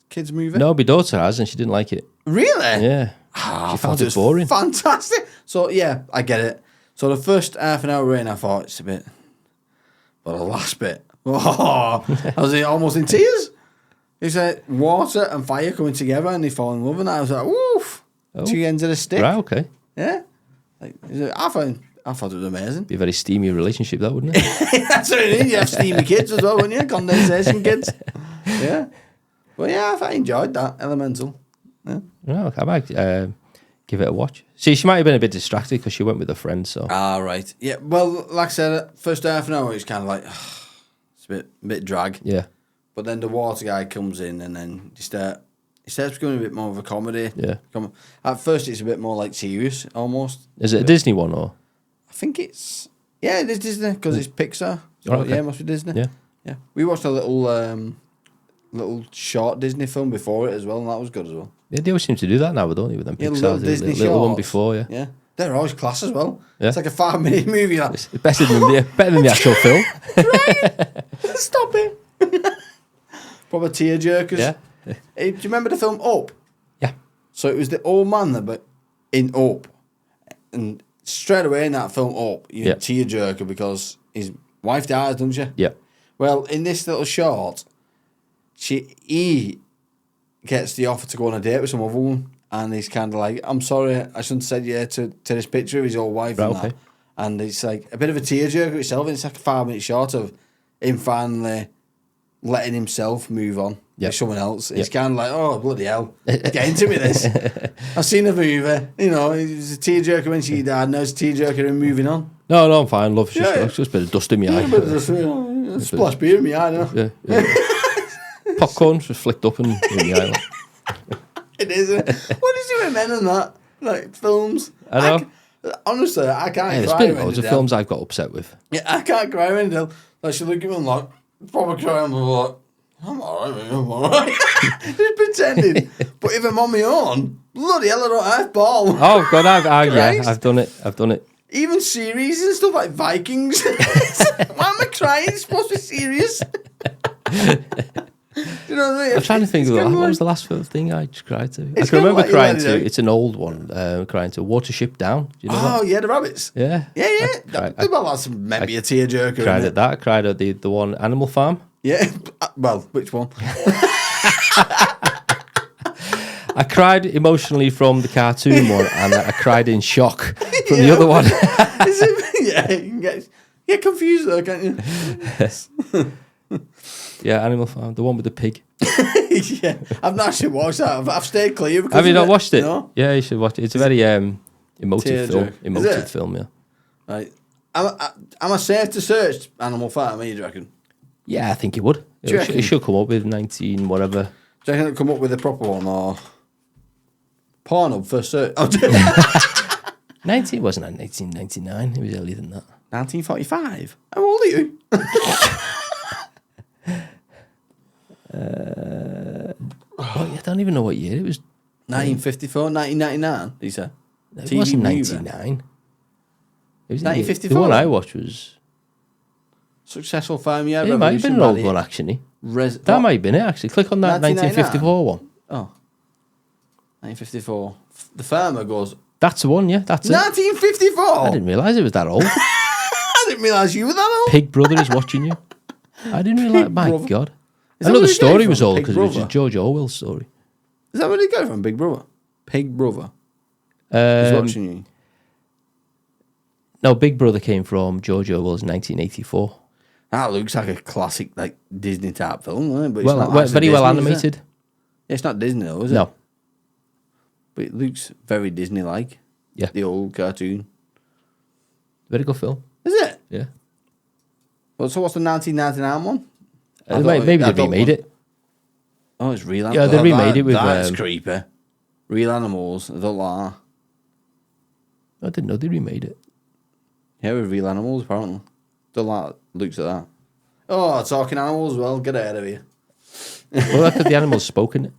Kids movie? No, my daughter has, and she didn't like it. Really? Yeah, Ah, she I found thought it was boring. Fantastic. So, yeah, I get it. So, the first half an hour in, I thought it's a bit. But the last bit, I was almost in tears. It's like water and fire coming together and they fall in love and I was like, woof. Oh. 2 ends of the stick. Right, okay. Yeah. Like, I thought it was amazing. Be a very steamy relationship, that wouldn't it? That's what it is. You have steamy kids as well, wouldn't you? Condensation kids. Yeah. Well, yeah, I enjoyed that. Elemental. Yeah. No, I might give it a watch. See, she might have been a bit distracted because she went with a friend, so. Ah, right. Yeah, well, like I said, first half an hour, it's kind of like, it's a bit drag. Yeah. But then the water guy comes in and then it starts becoming a bit more of a comedy. Yeah. At first, it's a bit more like serious, almost. Is it a Disney one or? I think it's... Yeah, it is Disney, because it's Pixar. So, Oh, okay. yeah, it must be Disney. Yeah. Yeah. We watched a little short Disney film before it as well, and that was good as well. Yeah, they always seem to do that now, don't they? With them Yeah, Pixar, little Disney little one shorts. before, yeah. Yeah. They're always class as well. Yeah. It's like a 5-minute movie. Like, It's better than the actual film. stop it. Proper tearjerkers. Yeah. Hey, do you remember the film Up? Yeah. So it was the old man that, but in Up. And straight away in that film Up, you're a tearjerker because his wife dies, doesn't she? Yeah. Well, in this little short, he gets the offer to go on a date with some other woman. And he's kind of like, I'm sorry, I shouldn't have said yeah to this picture of his old wife Right, and okay. that. And it's like a bit of a tearjerker itself. And it's like a 5-minute short of him finally letting himself move on Yep. with someone else. It's Yep. kind of like, oh, bloody hell, get into me this. I've seen the movie. You know, it was a tearjerker when she died. Now it's a tearjerker and moving on. No, I'm fine. Love, Yeah. it's just a bit of dust in my eye. Yeah, but there's, splash beer in my eye now. Yeah. Popcorn just flicked up in my eye. It is. What is it with men and that? Like films. I know. Honestly, I can't Yeah, there's cry been when loads they're of films I've got upset with. Yeah, I can't cry when they're like, she look at me and like, proper crying, I'm like, I'm alright, man, I'm alright. Just pretending. But if I'm on my own, bloody hell, I don't have ball. Oh God, yeah, Christ. I've done it. Even series and stuff like Vikings. Why am I crying? It's supposed to be serious. You know what I mean? I'm trying to think It's of kinda what like- was the last thing I cried to. I It's can kinda remember like you crying let it to. out. It's an old one. Crying to Watership Down. Do you know Oh, that? yeah, the rabbits. Yeah. Yeah. cried- Well, that's maybe a tearjerker. Cried isn't at that. I cried at the one Animal Farm. Yeah. Well, which one? I cried emotionally from the cartoon one, and I cried in shock from the other one. Is it, yeah, you can get confused though, can't you? Yeah, Animal Farm, the one with the pig. Yeah, I've not actually watched that. I've stayed clear. Because Have you of not watched it? No. Yeah, you should watch it. It's a very emotive film. Tearjerker. Is Emotive it? film, yeah. Right. Am I safe to search Animal Farm? Do you reckon? Yeah, I think it would. Do you It reckon? should come up with 19 whatever. Do you reckon it'll come up with a proper one or Pornhub for search? Oh, 19 wasn't that 1999? It was earlier than that. 1945. How old are you? Oh, yeah, I don't even know what year it was. 1954, 1999. He said. It TV wasn't movie. 99. It was 1954. The one I watched was. Successful film, yeah. It might have been an old one, actually. That might have been it, actually. Click on that 1954 one. Oh. 1954. The farmer goes, That's the one, yeah. That's it. 1954? I didn't realise it was that old. I didn't realise you were that old. Pig Brother is watching you. I didn't realise. My Brother. God. Is I that know where the it came story from? was old Pig because it was Brother? a George Orwell story. Is that where they go from, Big Brother? Pig Brother. He's watching you. No, Big Brother came from George Orwell's 1984. That looks like a classic, like Disney type film, doesn't it? But it's Well, not very actually well Disney, is it? animated. Yeah, it's not Disney though, is it? No. But it looks very Disney-like. Yeah. The old cartoon. Very good film. Is it? Yeah. Well, so what's the 1999 one? Maybe they remade it. Oh, it's real Yeah, animals. they remade it with, That's creepy. Real animals. I don't like that. I didn't know they remade it. Yeah, with real animals, apparently. Don't like looks at that. Oh, talking animals as well. Get out of here. Well, that's 'cause the animals spoke in it.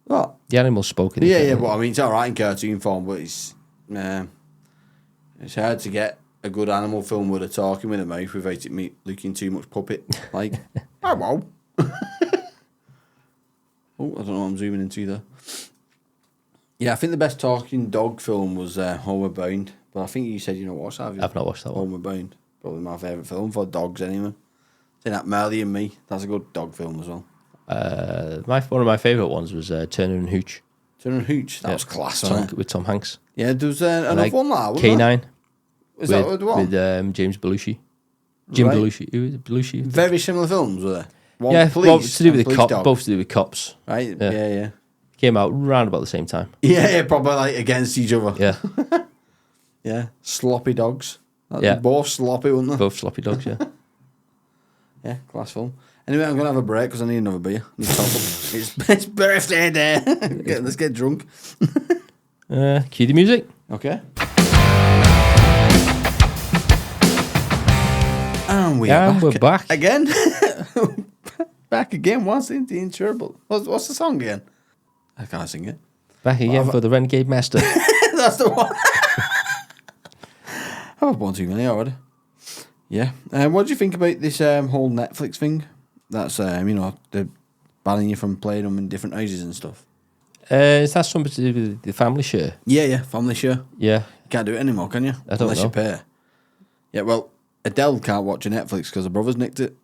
What? The animals spoke in it. Yeah, but I mean, it's all right in cartoon form, but it's hard to get a good animal film with a talking with a mouth without it looking too much puppet. Like, oh, wow. Oh, I don't know what I'm zooming into there. Yeah, I think the best talking dog film was Homeward Bound, but I think you said you know watched that. Have you? I've not watched that one. Homeward Bound, probably my favourite film for dogs anyway. Saying that Marley and Me, that's a good dog film as well. One of my favourite ones was Turner and Hooch. Turner and Hooch. That was class, wasn't it? With Tom Hanks. Yeah, there was another one like that, wasn't K9. Is that the one? With James Belushi. Jim Right. Belushi. Who was it? Belushi? Very similar films, were they? One Yeah, police to do with and the police both to do with cops. Right? Yeah. Yeah. Came out round about the same time. Yeah, probably like against each other. Yeah, Yeah. Sloppy dogs. Yeah. Both sloppy, weren't they? both sloppy dogs. Yeah. Yeah, class film. Anyway, I'm going to have a break because I need another beer. I need to top up. It's birthday day. Let's get drunk. Cue the music. Okay. And We're back. Again? Back again. What's the intro? What's the song again? I can't sing it. Back again for the Renegade Master. That's the one. I've won too many already. Yeah. What do you think about this whole Netflix thing? That's, they're banning you from playing them in different houses and stuff. Is that something to do with the family share? Yeah, family share. Yeah. You can't do it anymore, can you? I don't Unless know. you pay. Yeah, well, Adele can't watch your Netflix because her brother's nicked it.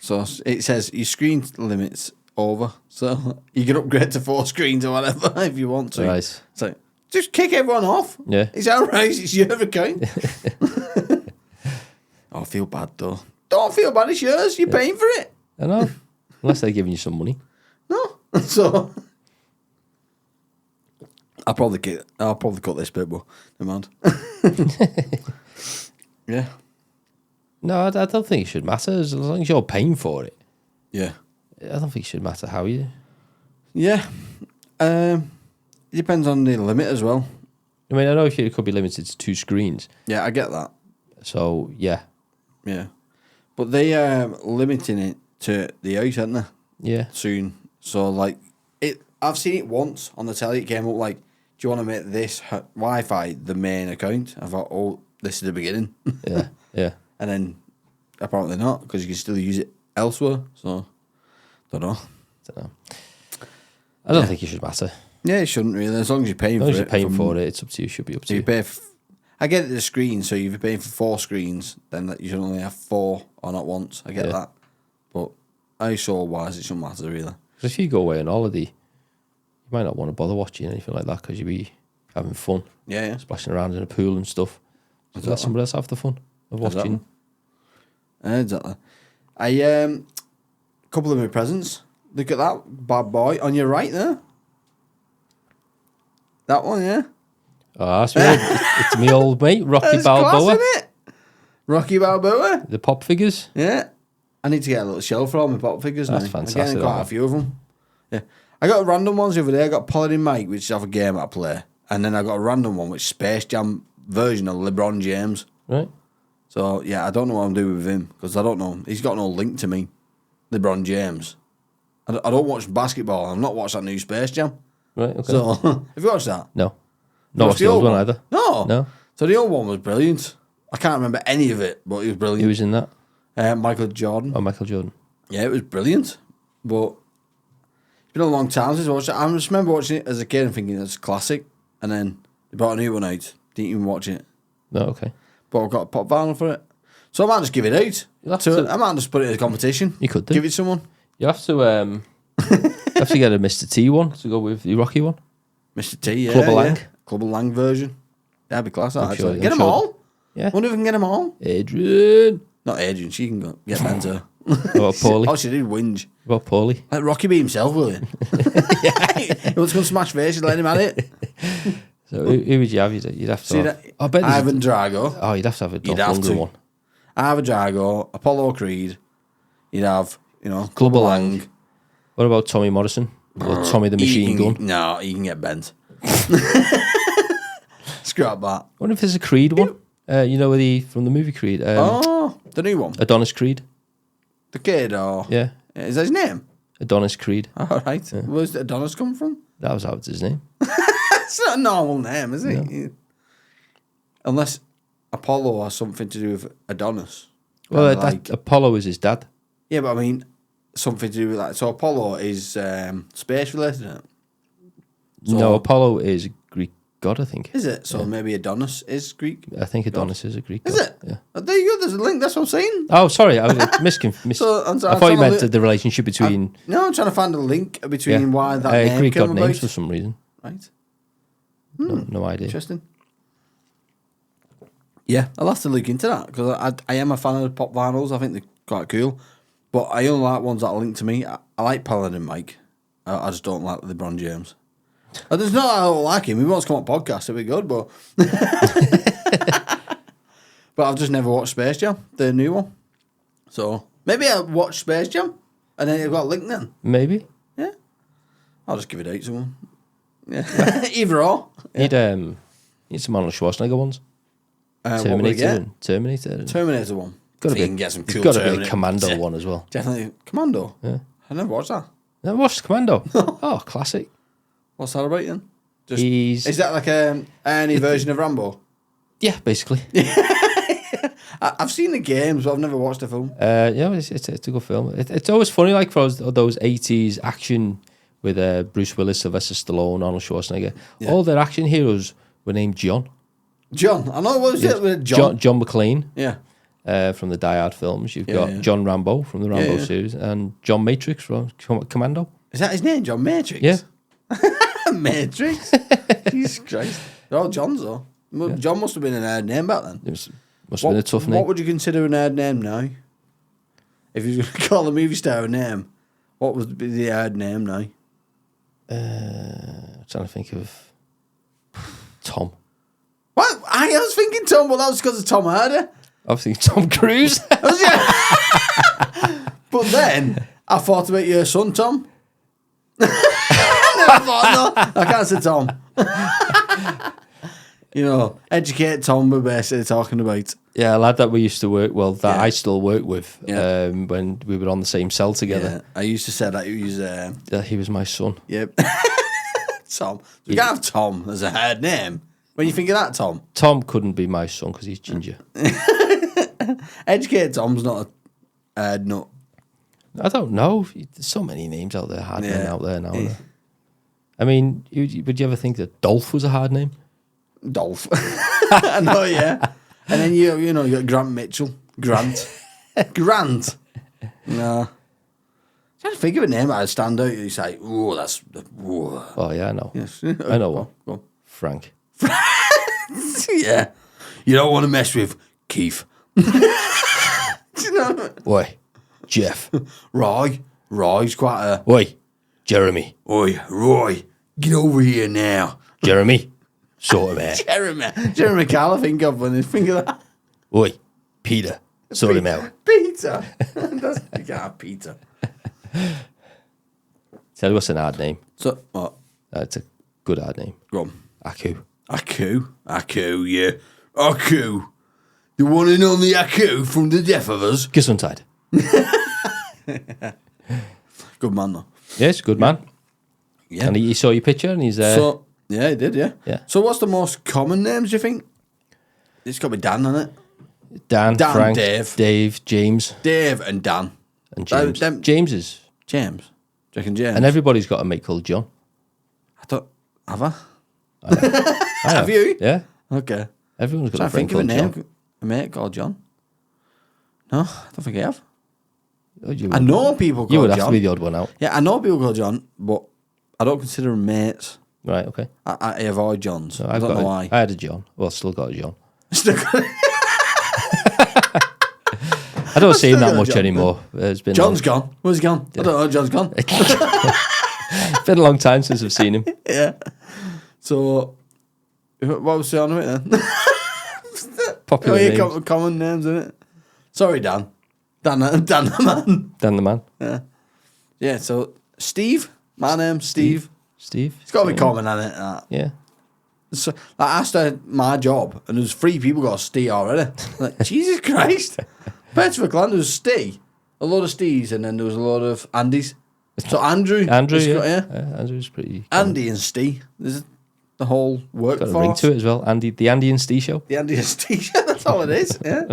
So it says your screen limit's over. So you can upgrade to 4 screens or whatever if you want to. Right. So just kick everyone off. Yeah. It's outright. It's your account. I feel bad though. Don't feel bad. It's yours. You're paying for it. I know. Unless they're giving you some money. No. So I'll probably cut this bit, but never mind. Yeah. No, I don't think it should matter as long as you're paying for it. Yeah. I don't think it should matter how you. Yeah. It depends on the limit as well. I mean, I know it could be limited to 2 screens. Yeah, I get that. So yeah, Yeah. But they are limiting it to the house, aren't they? yeah, Soon. So like I've seen it once on the telly. It came up like, do you want to make this Wi-Fi the main account? I thought, oh, this is the beginning. yeah, yeah. And then apparently not, because you can still use it elsewhere. So don't know. I don't think it should matter. Yeah, it shouldn't really. As long as you're paying As long for as it. you're paying for it, it's up to you. It should be up to So you. you pay. I get it, the screen. So if you're paying for 4 screens, then that you should only have 4 or not once. I get Yeah. that. But I saw wise it shouldn't matter really. 'Cause if you go away on holiday, you might not want to bother watching anything like that because you'll be having fun, Yeah. splashing around in a pool and stuff. So let somebody else have the fun of watching. Exactly. A couple of my presents. Look at that bad boy on your right there. That one, yeah. Oh, that's right. It's me old mate, Rocky That's class, Balboa. isn't it? Rocky Balboa. The pop figures. Yeah. I need to get a little shelf for all my pop figures That's now. fantastic, I'm getting quite that a few of them. Yeah. I got random ones the other day. I got Paladin Mike, which is of a game I play. And then I got a random one, which is Space Jam version of LeBron James. Right. So, yeah, I don't know what I'm doing with him because I don't know. He's got no link to me, LeBron James. I don't watch basketball. I've not watched that new Space Jam. Right. Okay. So, have you watched that? no. Not watched the old one either. No. No. So the old one was brilliant. I can't remember any of it, but it was brilliant. Who was in that? Michael Jordan. Oh, Michael Jordan. Yeah, it was brilliant. But it's been a long time since I watched it. I just remember watching it as a kid and thinking it's a classic. And then they brought a new one out. Didn't even watch it. No. Okay. But I've got a pop vinyl for it. So I might just give it out. You'll have to- I might just put it in a competition. You could do. Give it to someone. You have to. You have to get a Mr. T one to go with the Rocky one. Mr. T, yeah. Clubber yeah. Lang. Clubber Lang version. That'd be class. I'm Actually. sure- Get I'm them sure. all. Yeah. Wonder if we can get them all. Adrian. Not Adrian. She can go get Mentor. What about Paulie? Oh, she did whinge. What about Paulie? Let Rocky be himself, will you? He wants to go smash faces, let him at it. So who would you have? You'd have to. See have, that? I bet there's a- Ivan Drago. Oh, you'd have to have a Dolph You'd have Lundgren to. one. Ivan Drago, Apollo Creed. You'd have, Clubber Clubber Lang. Lang. What about Tommy Morrison? Or Tommy the Machine Gun? No, he can get bent. Scrap that. I wonder if there's a Creed one. From the movie Creed. Oh, the new one. Adonis Creed. The kid, or... Yeah. Is that his name? Adonis Creed. All right. Where's the Adonis come from? That was how it's his name. It's not a normal name, is it? Unless Apollo has something to do with Adonis. Well, Kinda Apollo is his dad. Yeah, but I mean, something to do with that. So Apollo is space related, isn't it? So, No, Apollo is Greek god, I think. Is it? So maybe Adonis is Greek. I think Adonis is a Greek Is god. it? Yeah. Oh, there you go. There's a link. That's what I'm saying. Oh, sorry, I was So, I'm I thought you trying meant to- the relationship between No, I'm trying to find a link between why that name Greek came god about. names for some reason. Right. No idea. Interesting. Yeah, I'll have to look into that because I am a fan of the pop vinyls. I think they're quite cool, but I only like ones that are linked to me. I like Paladin Mike. I just don't like LeBron James. There's not that I don't like him. He wants to come on podcast. It'd be good, but but I've just never watched Space Jam, the new one. So maybe I'll watch Space Jam and then you've got a link then. Maybe. Yeah, I'll just give it out to someone. Yeah, either or. Need some Arnold Schwarzenegger ones. What would we get? Terminator. Terminator one. Got to I think be, you can get some cool got to be a Terminator. Commando Yeah. one as well. Definitely Commando. Yeah. I never watched that. Never watched Commando. Oh, classic. What's that about then? Just, He's is that like any version of Rambo? yeah, basically. I've seen the games, but I've never watched the film. Yeah, it's a good film. It's always funny, like for those 80s action with Bruce Willis, Sylvester Stallone, Arnold Schwarzenegger. Yeah. All their action heroes were named John. John, I know what was it with John? John McClane Yeah, from the Die Hard films. You've Yeah, got yeah. John Rambo from the Rambo Yeah. series, and John Matrix from Commando. is that his name? John Matrix. Yeah. Matrix. Jesus Christ, they're all Johns though. John must have been an hard name back then. It must have been a tough name. What would you consider an hard name now? If you were going to call a movie star a name, what would be the hard name now? I'm trying to think of Tom. What? I was thinking Tom, but that was because of Tom Hardy. I was thinking Tom Cruise. Was you? But then I thought about your son, Tom. I thought, no, I can't say Tom. Educate Tom, we're basically talking about. Yeah, a lad that we used to work, that Yeah. I still work with, Yeah. when we were on the same cell together. Yeah, I used to say that he was, He was my son. yep. Tom. You can't have Tom as a hard name. When you think of that, Tom. Tom couldn't be my son because he's ginger. Educate Tom's not a hard nut. I don't know. There's so many names out there, hard men Yeah. out there now. Yeah. I mean, would you ever think that Dolph was a hard name? Dolph. I know, yeah. And then you got Grant Mitchell. Grant. Grant. No. Trying to think of a name that would stand out. You say, "Oh, that's whoa." Oh yeah, I know. Yes. I know one. Go on. Frank. Yeah. You don't want to mess with Keith. Do you know? Oi, Jeff. Roy's quite a. Oi, Jeremy. Oi, Roy, get over here now. Jeremy. Sort of out. Jeremy Carl, I think of when I think of that. Oi, Peter. Sort him out. Peter. You can't have Peter. Tell you what's an hard name. So, what? It's a good hard name. Go on. Aku. Aku, yeah. Aku. The one and only Aku from the Death of Us. Gesundheit. Good man, though. Yes, good man. Yeah. And he saw your picture and he's So, yeah, he did, yeah. Yeah. So, what's the most common names, do you think? It's got to be Dan, isn't it? Dan, Frank, Dave. James, Dave and Dan. and James. Them- James is. James. Do you reckon James? And everybody's got a mate called John. I thought, have I? I Have you? Yeah. Okay. Everyone's got So I a friend think of a called name, John. a mate called John. No, I don't think I have. Oh, you I would- know people called You would have John. to be the odd one out. Yeah, I know people called John, but I don't consider them mates. Right, okay. I avoid Johns. So I don't know why. I had a John. Well, still got a John. Still got- I don't see him still that got a much John. anymore. It's been John's gone. Where's he gone? I don't know. John's gone. it's been a long time since I've seen him. Yeah. So, what was the on it then? Popular names. Common names, isn't it? Sorry, Dan. Dan the man. Dan the man. Yeah. Yeah. So Steve. My name's Steve. Steve. It's got to be common, hasn't it? That. Yeah. So I started my job, and there's 3 people got a Steve already. Like, Jesus Christ. Bedford Glen, there was Steve, a lot of Steves, and then there was a lot of Andys. So Andrew. Andrew, it's yeah. got- yeah. Andrew's pretty common. Andy and Steve. There's the whole Got a ring workforce. to it as well. The Andy and Steve show. The Andy and Steve. That's all it is. Yeah.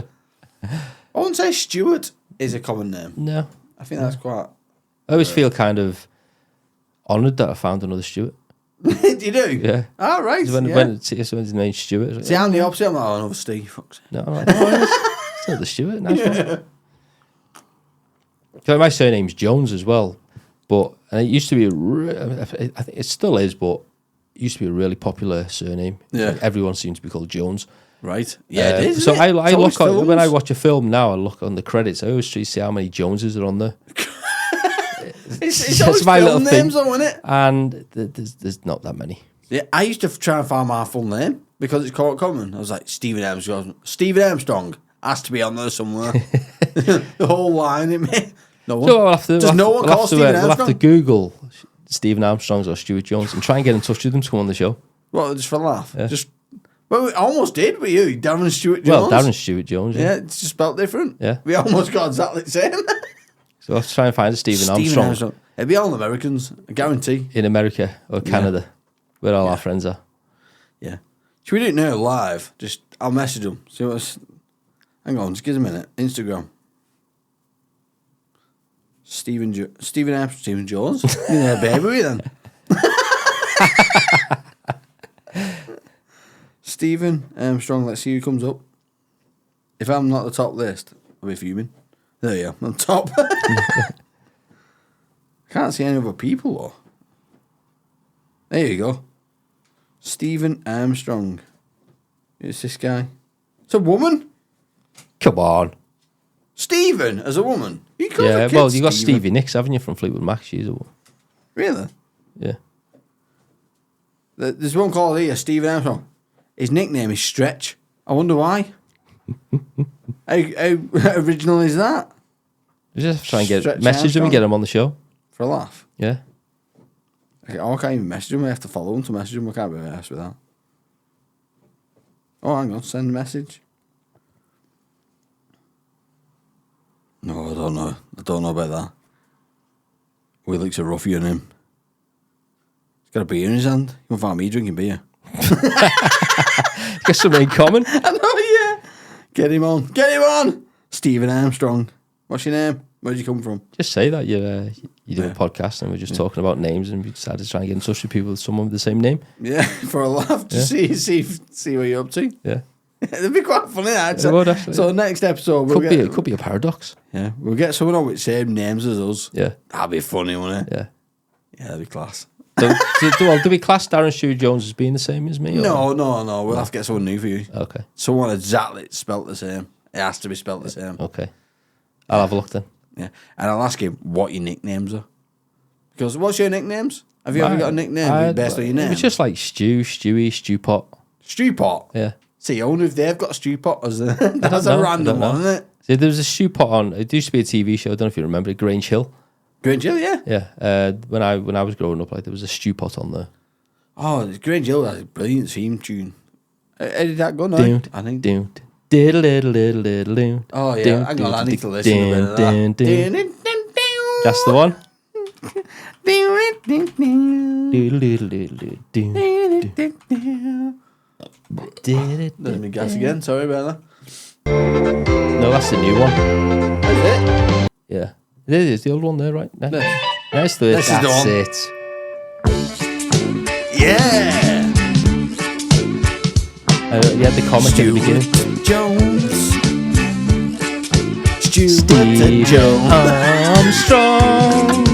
I wouldn't say Stuart is a common name. No. I think that's quite. I always feel kind of honoured that I found another Stuart. You do? Yeah. All right. When yeah. when his name Stuart. I was like, See, I'm the opposite. I'm like, oh, another Steve. Fuck's sake. no, I'm like, no, it's not the Stuart. Nice one. So my surname's Jones as well, but and it used to be I think it still is, but it used to be a really popular surname. Yeah. Like everyone seems to be called Jones. Right. Yeah, it is. So isn't it? I It's always look on, when I films. watch a film now. I look on the credits. I always try to see how many Joneses are on there, It's always my film little thing. names, though, isn't it? and there's not that many. Yeah, I used to try and find my full name because it's quite common. I was like, Stephen Armstrong. Stephen Armstrong has to be on there somewhere. The whole line, it may. No one. So we'll have to, Does no one call Stephen we'll have to Armstrong? Google Stephen Armstrong's or Stuart Jones and try and get in touch with them to come on the show. Well, just for a laugh. Yeah. Just. Well, we almost did with you, Darren Stewart Jones. Well, Darren Stuart Jones. Yeah, it's just spelled different. Yeah. We almost got exactly the same. So we'll have to try and find a Stephen Armstrong It'd be all Americans, I guarantee. in America or Canada, where all our friends are. Yeah. Should we do it now live? Just, I'll message them. See what's. Hang on, just give us a minute. Instagram. Stephen Armstrong, Stephen Jones. Yeah, baby, then. Stephen Armstrong, let's see who comes up. If I'm not the top list, I'll be fuming. There you go, I'm top. Can't see any other people, though. There you go. Stephen Armstrong. It's this guy. It's a woman? Come on. Stephen as a woman? You call Yeah, the kid well, you got Stephen? Stevie Nicks, haven't you, from Fleetwood Mac? She's a Really? yeah. There's one called here, Stephen Armstrong. His nickname is Stretch. I wonder why. how original is that? We just have to try and Stretch message him Armstrong. and get him on the show. For a laugh. Yeah. Okay, I can't even message him. I have to follow him to message him. I can't be asked with that. Oh, hang on. Send a message. No, I don't know. I don't know about that. Willick's a ruffian, him. He's got a beer in his hand. You won't find me drinking beer. Got something in common. I know, yeah. Get him on. Get him on. Stephen Armstrong. What's your name? Where'd you come from? Just say that you do Yeah. a podcast and we're just talking about names and we decided to try and get in touch with people with someone with the same name. Yeah, for a laugh. Just see what you're up to. Yeah. It'd be quite funny, actually. It would, actually. So next episode, It could be a paradox. Yeah, we'll get someone on with the same names as us. Yeah. That'd be funny, wouldn't it? Yeah. Yeah, that'd be class. Do we class Darren Stewart Jones as being the same as me? Or? No. We'll have to get someone new for you. Okay. Someone exactly spelt the same. It has to be spelt the same. Okay. I'll have a look then. Yeah, and I'll ask him what your nicknames are. Because what's your nicknames? Have you ever got a nickname based on your name? It's just like Stewie, Stew Pot. Stew Pot. Yeah. See, I wonder if they've got a Stew Pot as a, I that's don't a know, random I don't know. one, isn't it? See, there was a Stew Pot on. It used to be a TV show. I don't know if you remember it. Grange Hill. Grange Hill, yeah. Yeah. When I was growing up, like there was a Stew Pot on there. Oh, Grange Hill has a brilliant theme tune. How did that go now? Doon, I think. doon, diddle, diddle, diddle, diddle, doon. Oh, yeah. Doon, Hang on, I doon, need to listen to a bit of doon, that. doon. That's the one. Diddle, diddle, diddle, doon, doon. Let me guess again. Sorry about No, that's the new one. that. That's it. Yeah. It is the old one there, right? No. This. That's the This is the one. it. Yeah. You had the comic at the beginning. Jones. Steve Jones. Armstrong.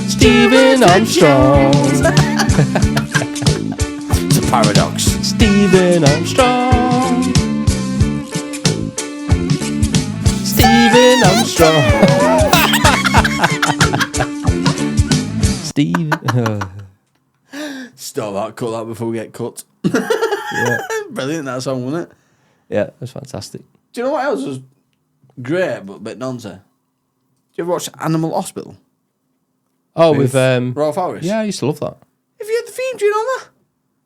Stephen Armstrong. It's a paradox. Stephen Armstrong. Stephen Armstrong. Steve. Stop that. Cut that before we get cut. Yeah. Brilliant, that song, wasn't it? Yeah, that's fantastic. Do you know what else was great but a bit nonsense? Do you ever watch Animal Hospital? Oh, with Rolf Harris? yeah, I used to love that. Have you had the theme tune on that?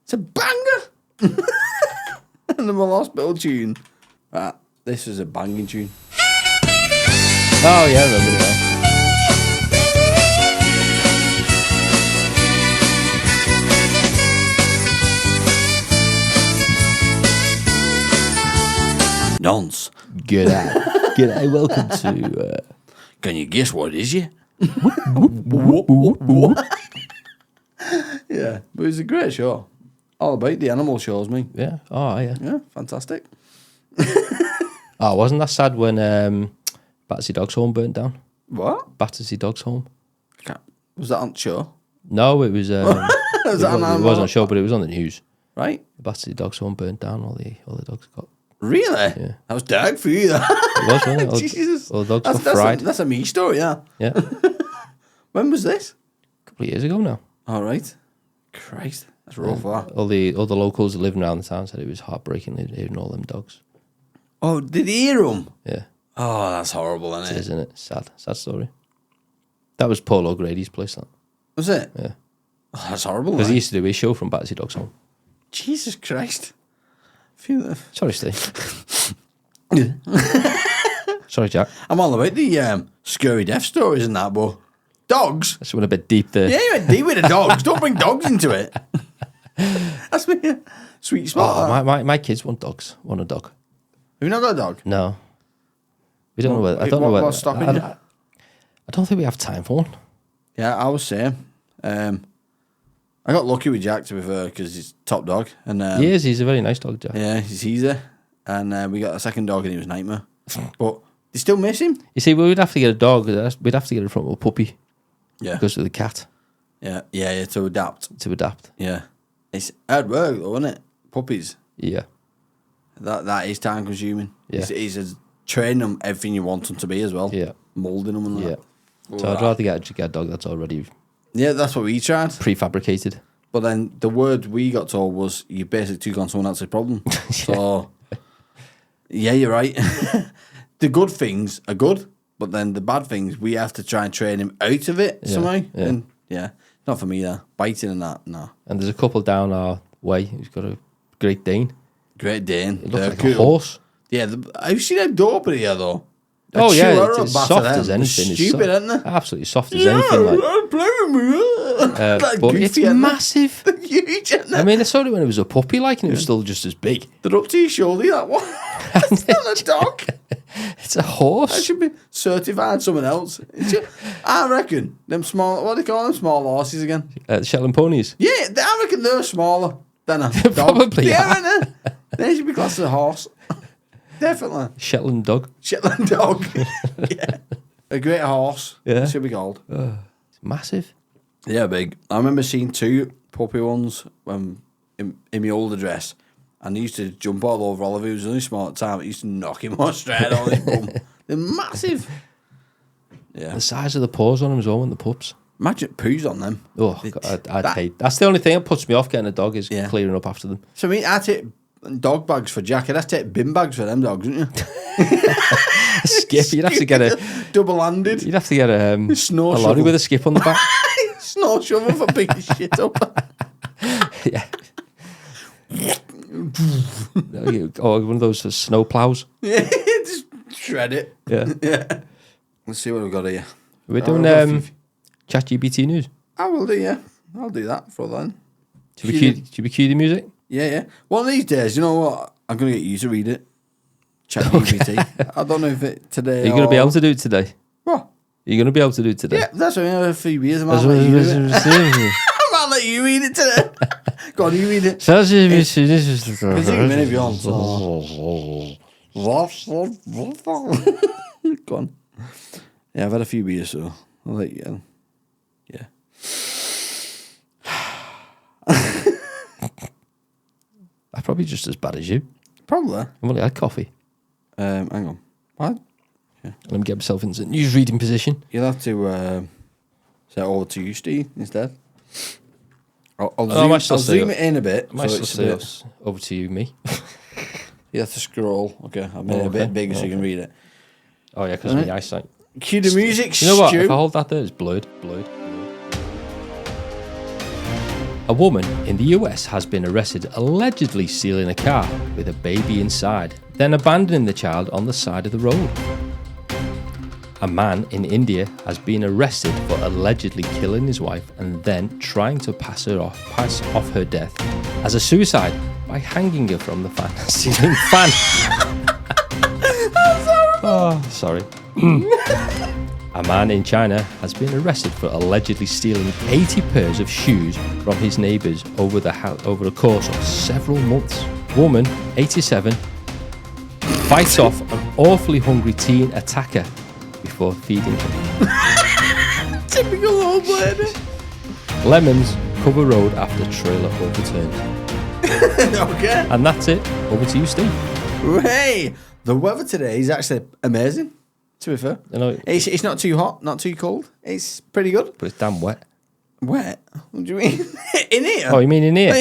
It's a banger. Animal Hospital tune. Right, this is a banging tune. Oh yeah, I remember it now. Nonce. G'day, welcome to Can you guess what it is, yeah? Yeah, but it was a great show. All about the animal shows, me. Yeah. Oh, yeah. Yeah, fantastic. Oh, wasn't that sad when Battersea Dogs Home burnt down? What? Battersea Dogs Home? Was that on the show? No, it was. Was that on it animal? wasn't on a show, but it was on the news. Right? The Battersea Dogs Home burnt down. All the dogs got. Really? Yeah. That was dark for you, that. It was, wasn't it? All, Jesus. all the dogs got That's fried. that's a me story, yeah. Yeah. A When was this? couple of years ago now. All right. Christ, that's rough, that. All the locals living around the town said it was heartbreaking hearing all them dogs. Oh, did he hear them? Yeah. Oh, that's horrible, It isn't is, it? isn't it? Sad story. That was Paul O'Grady's place, that. Was it? Yeah. Oh, that's horrible. Because he Like. used to do his show from Battersea Dogs Home. Jesus Christ. Feel that. Sorry, Steve. Sorry, Jack. I'm all about the scary death stories and that, but dogs? That's went a bit deep there. Yeah, you went deep with the dogs. Don't bring dogs into it. That's me. Sweet spot. Oh, my kids want dogs. Want a dog. Have you not got a dog? No. We don't know whether. I don't know whether. What's stopping you? I don't think we have time for one. Yeah, I was saying. I got lucky with Jack, to be fair, because he's top dog. And He is. He's a very nice dog, Jack. yeah, he's easy. And we got a second dog and he was a nightmare. But they still miss him. You see, we'd have to get a dog. We'd have to get it from a puppy. Yeah. Because of the cat Yeah, to adapt. to adapt. Yeah. It's hard work, though, isn't it? Puppies. Yeah. That is time consuming. Yeah. It's training them everything you want them to be as well. Yeah. Moulding them and Yeah. that. So I'd rather get a dog that's already Yeah, that's what we tried. prefabricated. But then the word we got told was you basically took on someone else's problem. So, yeah, you're right. The good things are good, but then the bad things, we have to try and train him out of it somehow. Yeah. And yeah, not for me, that. Biting and that, no. And there's a couple down our way who's got a Great Dane. Great Dane. It looks They're like cool. a horse. Yeah, I've seen them dope in here, though. Oh, A yeah, chihuahua it's batter soft them. as anything. They're It's stupid, aren't they? Absolutely soft as anything. Like. Play with me. Like But goofy, it's aren't they? massive. They're huge, aren't they? I mean, I saw it when it was a puppy, like, and it was still just as big. They're up to your shoulder, that one. It's not a dog. It's a That horse. should be certified someone else. I reckon them small, what do they call them? Small horses again. Shetland ponies. Yeah, I reckon they're smaller than a dog. Probably Yeah, are. aren't they? They should be classed as a horse. Definitely. Shetland dog. Shetland dog. Yeah. A great horse. Yeah. Should be called. It's massive. Yeah, big. I remember seeing two puppy ones in my old address, and they used to jump all over Oliver. He was only small at the time. It used to knock him off straight on his bum. They're massive. Yeah. The size of the paws on them as well, when the pups. Imagine poos on them. Oh, God, I'd hate. That's the only thing that puts me off getting a dog is Yeah. clearing up after them. So I mean, I take dog bags for Jack. I'd have to take bin bags for them dogs, wouldn't you? Skip. You'd have to get a. Double-handed. You'd have to get a Snow lorry shovel. with a skip on the back. Snow shovel for picking shit up. Yeah. Or one of those snow plows. Yeah, just shred it. Yeah. Yeah. Let's see what we've got here. We're Oh, doing I've got a few- ChatGPT news. I will do, yeah. I'll do that for then. Should we cue the music? Yeah, yeah. One of these days, you know what? I'm going to get you to read it. ChatGPT. I don't know if it today. Are you going to be able to do it today? What? Are you going to be able to do it today? Yeah, that's what I mean. A few years. I might let you do it. I might let you read it today. Go on, you read it. This It's a minute if you want. Go on. Yeah, I've had a few beers, so I'll let you. Yeah. I'm probably just as bad as you. Probably. I've only had coffee. Hang on. What? Let me get myself into news reading position. You'll have to say it over to you, Steve, instead. I'll I might still I'll say zoom it. it in a bit. I might so still it's a say bit- us over to you, me. You have to scroll. Okay, I've made it a okay. bit bigger so you can read it. Oh, yeah, because of my eyesight. Cue the music, You know what? Stu. If I hold that there, it's blurred. A woman in the US has been arrested allegedly stealing a car with a baby inside, then abandoning the child on the side of the road. A man in India has been arrested for allegedly killing his wife and then trying to pass off her death as a suicide by hanging her from the ceiling fan. Oh, sorry. A man in China has been arrested for allegedly stealing 80 pairs of shoes from his neighbours over the course of several months. Woman, 87, fights off an awfully hungry teen attacker before feeding him. Typical old lady. Lemons cover road after trailer overturned. Okay. And that's it. Over to you, Steve. Hey, the weather today is actually amazing. To be fair, I know, it's not too hot, not too cold. It's pretty good. but it's damn wet. What? What do you mean? In here? Oh, you mean in here?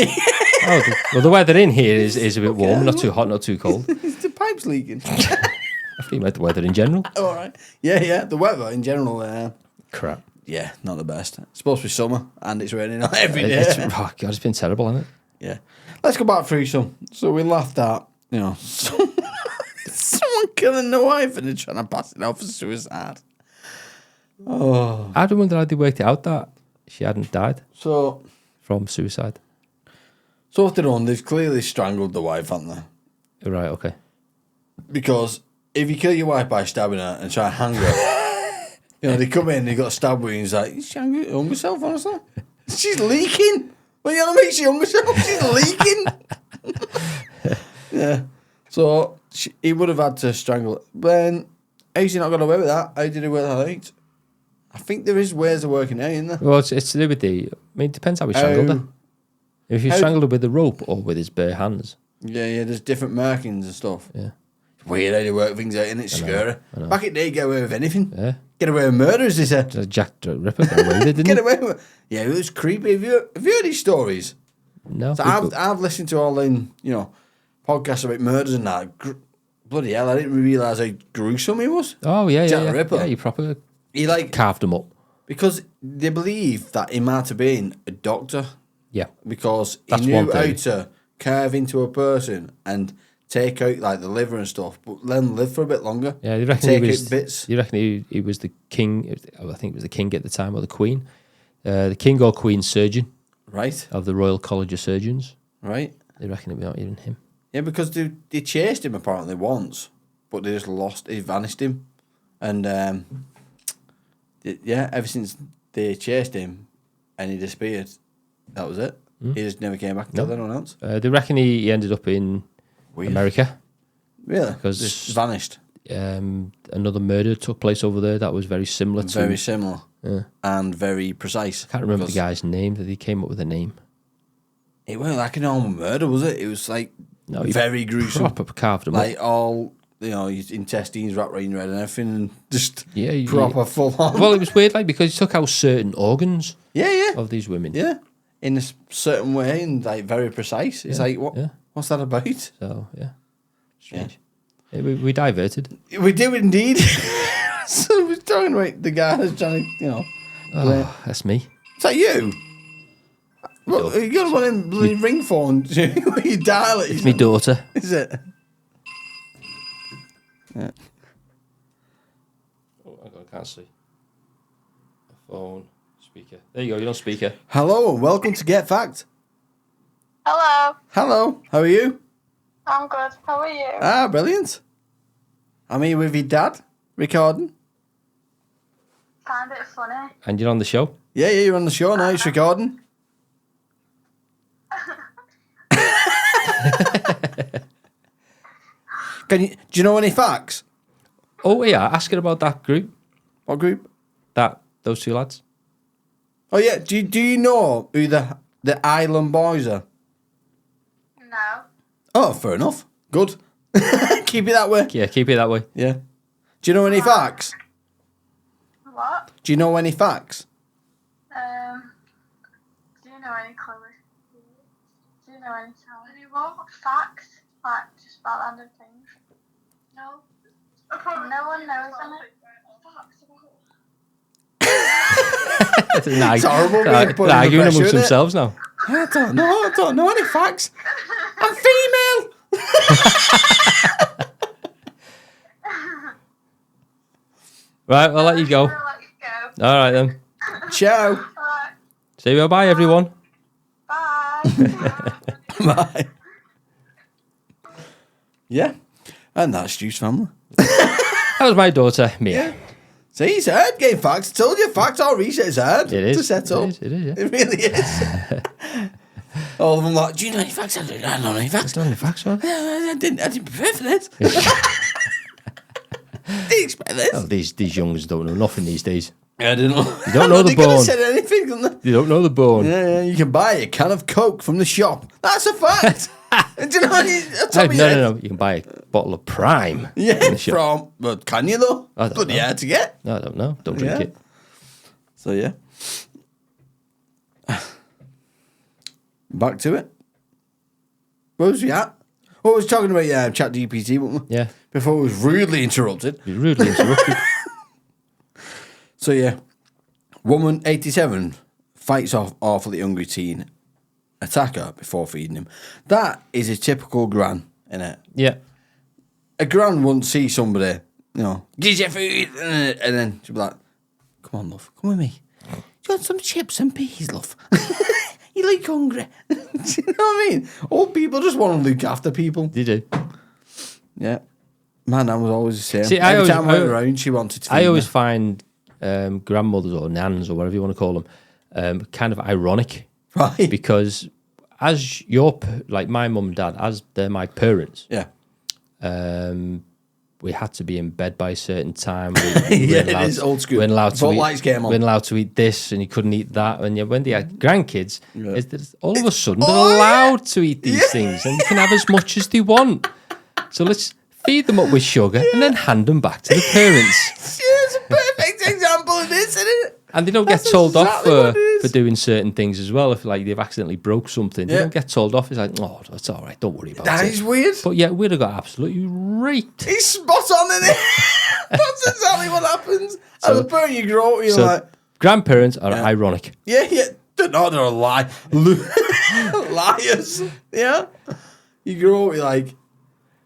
Well, the weather in here is a bit warm, not too hot, not too cold. Is the pipes leaking? I think you meant the weather in general. All right. Yeah. The weather in general. Crap. Yeah, not the best. It's supposed to be summer and it's raining every day. Oh, God, it's been terrible, hasn't it? Yeah. Let's go back through some. So we laughed at, someone killing the wife and then trying to pass it off for suicide. Oh. I wonder how they worked it out that she hadn't died So from suicide. what they've done, they've clearly strangled the wife, haven't they? Right, okay. Because if you kill your wife by stabbing her and try and hang her, they come in and they got stabbed wounds, like, she hung herself, honestly. She's leaking. Well, you know what I mean? She hung herself. She's leaking. Yeah. So he would have had to strangle her. Then, how's he not got away with that? How did he work that out? I think there is ways of working out, isn't there? Well, it's to do with it depends how he strangled her. If he strangled her with a rope or with his bare hands. Yeah, there's different markings and stuff. Yeah. It's weird how they work things out, and it's scary. Back in the day, get away with anything. Yeah. Get away with murder, as they said. Jack the Ripper got away with it, didn't Get he? away with it. Yeah, it was creepy. Have you heard these stories? No. So I've listened to all them, podcasts about murders and that. Bloody hell, I didn't realise how gruesome he was. Oh, yeah, Jack yeah. the Ripper. Yeah, you proper He carved him up. because they believe that he might have been a doctor Yeah. because That's he knew one how theory. to carve into a person and take out like the liver and stuff, but let them live for a bit longer. Yeah, you reckon take he was, out bits. You reckon he was the king? I think it was the king at the time, or the queen, the king or queen surgeon Right, of the Royal College of Surgeons. right. They reckon it was not even him. Yeah, because they chased him apparently once, but they just vanished him. And ever since they chased him and he disappeared, that was it. He just never came back and told anyone else. They reckon he ended up in America. Really? 'Cause- Just vanished. Another murder took place over there that was very similar to. Very similar. Yeah. And very precise. I can't remember the because guy's name. That he came up with a name. It wasn't like a normal murder, was it? It was like No, he very gruesome. Proper carved him Like up. all, his intestines wrapped around red and everything, and just Yeah, proper full on. Well, it was weird, like because he took out certain organs yeah. of these women. Yeah. In a certain way and like very precise. It's like, what? yeah. What's that about? So yeah, strange. Yeah, we diverted. We do indeed. So we're talking about the guy that's trying to, play. Oh, that's me. Is that you? Well, you got one of them bloody ring phones where you dial it. It's my daughter. Is it? Yeah. Oh, I can't see. A phone, speaker. There you go. You're on speaker. Hello and welcome to Get Fact. Hello, Hello, how are you? I'm good. How are you? Ah, brilliant. I'm here with your dad, recording. Find it funny. And you're on the show. Yeah, you're on the show now, it's recording. Do you know any facts? Oh yeah, asking about that group. What group? Those two lads. Oh yeah, do you know who the Island Boys are? No. Oh, fair enough. Good. Keep it that way. Yeah, keep it that way. Yeah. Do you know any facts? What? Do you know any facts? Do you know any clues? Do you know any what? Facts? Like, just about random things? No. No one knows any. It's horrible. They're Really putting arguing the pressure, amongst isn't it? themselves now. I don't know any facts. I'm female. Right, I'll let you go. I'll let you go. All right then. Ciao. Alright. Say bye, everyone. Bye. Bye. Yeah. And that's Stu's family. That was my daughter, Mia. Is See, it's hard getting facts. I told you, facts or research is hard It is. to set up. It is, yeah. It really is. All of them like, do you know any facts? I don't know any facts. Don't know any facts, man. I didn't prepare for this. Didn't expect this. Oh, these youngers don't know nothing these days. I don't know. You don't know the They could have bone. said anything, couldn't they? You don't know the bone. Yeah, you can buy a can of Coke from the shop. That's a fact. Do you know what I mean? No. You can buy a bottle of Prime. Yeah, in the shop. from. But can you though? I don't Bloody know. hard to get. No, I don't know. Don't drink Yeah. it. So yeah. Back to it. Where was we at? Oh, I was talking about Chat GPT, weren't we? Yeah. Before we was rudely interrupted. You're rudely interrupted. So yeah, woman 87 fights off awfully hungry teen attacker before feeding him. That is a typical gran, innit? Yeah. A gran wouldn't see somebody, gives you food, and then she'd be like, "Come on, love, come with me. Do you want some chips and peas, love? You look hungry." Do you know what I mean? Old people just want to look after people. You do. Yeah. My nan was always the same. See, Every time I went around, she wanted to feed I always me. find grandmothers or nans or whatever you want to call them kind of ironic. Right. Because as like my mum and dad, as they're my parents, Yeah. we had to be in bed by a certain time. Yeah, it is old school. We weren't allowed to Before eat, lights came on. we weren't allowed to eat this, and you couldn't eat that. And when they had grandkids, all of a sudden they're Oh, yeah. allowed to eat these things, and they can have as much as they want. So let's feed them up with sugar and then hand them back to the parents. It's a perfect example of this, isn't it? And they don't That's get told off exactly what it is. for doing certain things as well. If like they've accidentally broke something, they Yeah. don't get told off. It's like, oh, it's all right, don't worry about That it. is weird. But yeah, we'd have got absolutely raped. He's spot on, isn't it? That's exactly what happens. As a parent, you grow up, you're So like, grandparents are ironic. yeah, they're a lie. Liars. Yeah. You grow up, you're like,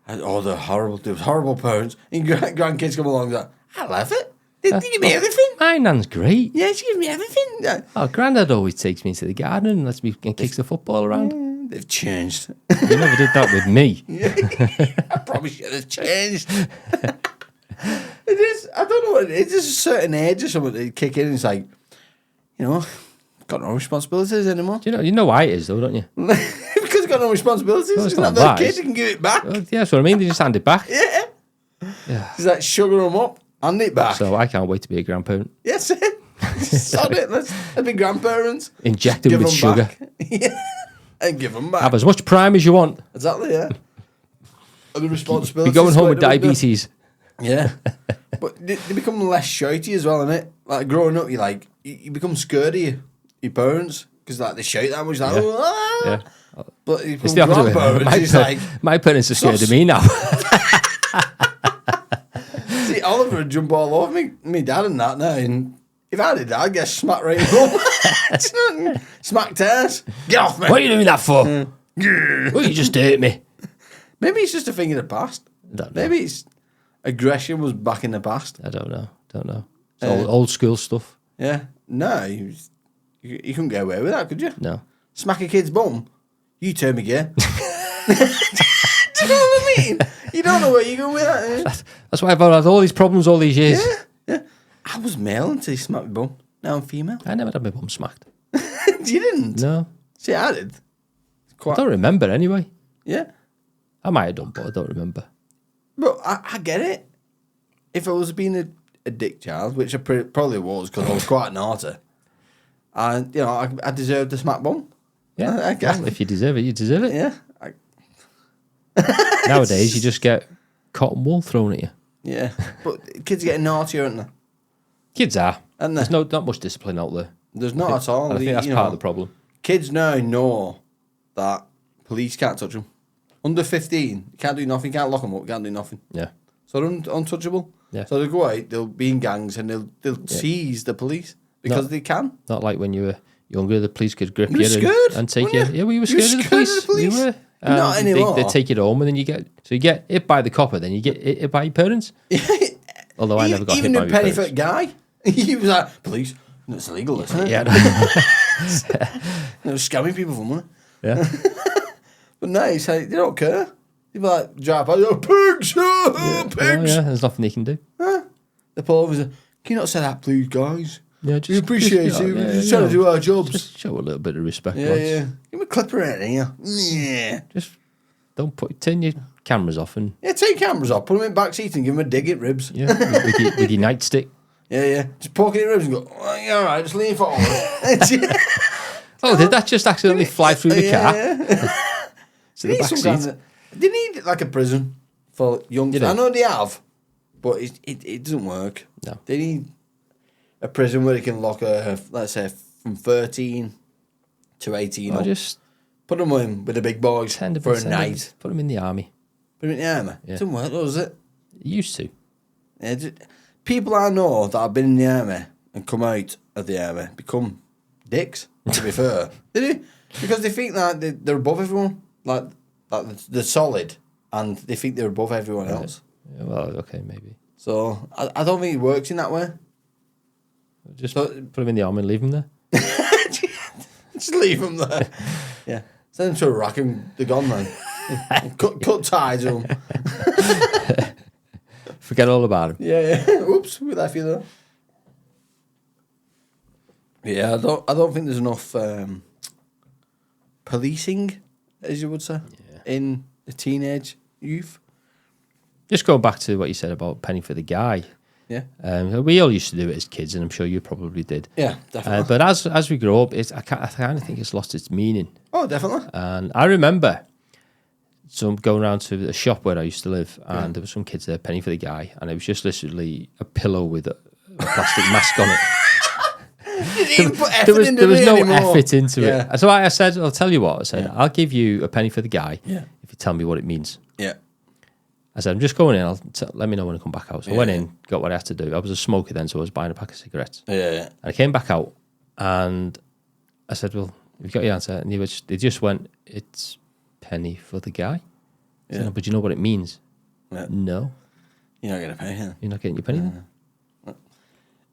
oh, they're horrible. They're horrible parents. And your grandkids come along and like, I love it. They give me everything. My nan's great. Yeah, she gives me everything. Yeah. Oh, Grandad always takes me into the garden and lets me and kicks the football around. They've changed. You never did that with me. I probably should have changed. It is. I don't know what it is. There's a certain age or something that kick in and it's like, got no responsibilities anymore. You know why it is though, don't you? Because you've got no responsibilities. Well, it's It's not not the that, kid, you can give it back. Well, yeah, that's what I mean. They just hand it back. Yeah. Yeah. It's like sugar them up, hand it back. So I can't wait to be a grandparent. Yes, sod it. Let's be grandparents. Inject them Give with sugar. back. Yeah. And give them back. Have as much prime as you want. Exactly, yeah. And the Be responsibilities. going home with go out the window. diabetes. Yeah. But they become less shouty as well, innit? Like growing up, you become scared of your parents because like they shout that much, like, Yeah. oh, ah. Yeah. But you It's become the opposite. grandparents, it's like, My parents are scared of me now. see, Oliver would jump all over me dad and that now, and if I did that, I'd get smacked right in the smacked ass. Get off me. What are you doing that for? Well, you just hurt me. Maybe it's just a thing of the past. Don't know. Maybe it's aggression was back in the past. I don't know. It's old school stuff. Yeah. No, you couldn't get away with that, could you? No. Smack a kid's bum. You turn me gay. Do you know what I mean? You don't know where you're going with that. That's why I've had all these problems all these years. Yeah. I was male until you smacked my bum. Now I'm female. I never had my bum smacked. You didn't? No. See, I did. I don't remember anyway. Yeah. I might have done, but I don't remember. But I get it. If I was being a dick child, which I probably was because I was quite naughty, and I deserved the smack bum. Yeah. I guess. Well, if you deserve it, you deserve it. Yeah. Nowadays, you just get cotton wool thrown at you. Yeah. But kids are getting naughtier, aren't they? Kids are. And There's not much discipline out there. There's not at all. And I think that's part of the problem. Kids now know that police can't touch them. Under 15, you can't do nothing. You can't lock them up. You can't do nothing. Yeah. So they're untouchable. Yeah. So they go out, they'll be in gangs and they'll seize the police because they can. Not like when you were younger, the police could grip You were you scared, and take weren't you. you? Yeah, we were You were scared, scared of the police. You were. Not anymore. They take you home and then you get hit by the copper, then you get hit by your parents. Although I never got hit Even by the my parents. Pennyfoot guy, he was like, police, it's illegal, isn't it? Yeah. They're scamming people for money. Yeah. But no, it's like, they don't care. They be like, drive by, pigs, pigs. Oh, yeah, there's nothing they can do. The pull over and say, Can you not say that, please, guys? Yeah, We appreciate it. We're just trying to do our jobs. Just show a little bit of respect. Yeah, lads. yeah. Give me a clipper in here. Yeah. Just don't turn your cameras off and Yeah, take cameras off, put them in back seat and give them a dig at ribs. yeah, with your nightstick. Yeah, yeah. Just poke it in ribs and go, oh, yeah, all right, just lean forward. Oh, did that just accidentally fly through the car? Yeah. To the back seat? They need like a prison for young. You do? I know they have, but it doesn't work. No. They need a prison where they can lock let's say from 13 to 18. Or up. just Put them in with the big boys for a night. Put them in the army. Put them in the army. Yeah. It doesn't work, does it? It used to. Yeah, people I know that have been in the army and come out of the army become dicks, to be fair. They do. Because they think that they're above everyone. Like they're solid and they think they're above everyone else. Yeah, well, okay, maybe. So I don't think it works in that way. Just put them in the army and leave them there. Just leave them there. Yeah. Send them to Iraq and they're gone, man. cut ties to them. Forget all about them. Yeah, yeah. Oops, we left you there. Yeah, I don't think there's enough policing, as you would say, in the teenage youth. Just going back to what you said about penny for the guy. Yeah. We all used to do it as kids, and I'm sure you probably did. Yeah, definitely. But as we grow up, I kind of think it's lost its meaning. Oh, definitely. And I remember going around to the shop where I used to live, and there were some kids there, penny for the guy, and it was just literally a pillow with a plastic mask on it. There was no effort into it. So I said, I'll tell you what. I said, I'll give you a penny for the guy if you tell me what it means. Yeah. I said, I'm just going in. Let me know when I come back out. So I went in, got what I had to do. I was a smoker then, so I was buying a pack of cigarettes. Yeah. And I came back out, and I said, well, have you got your answer? And they just went, it's penny for the guy. I said, no, but you know what it means? Yeah. No. You're not going to pay him. You're not getting your penny then?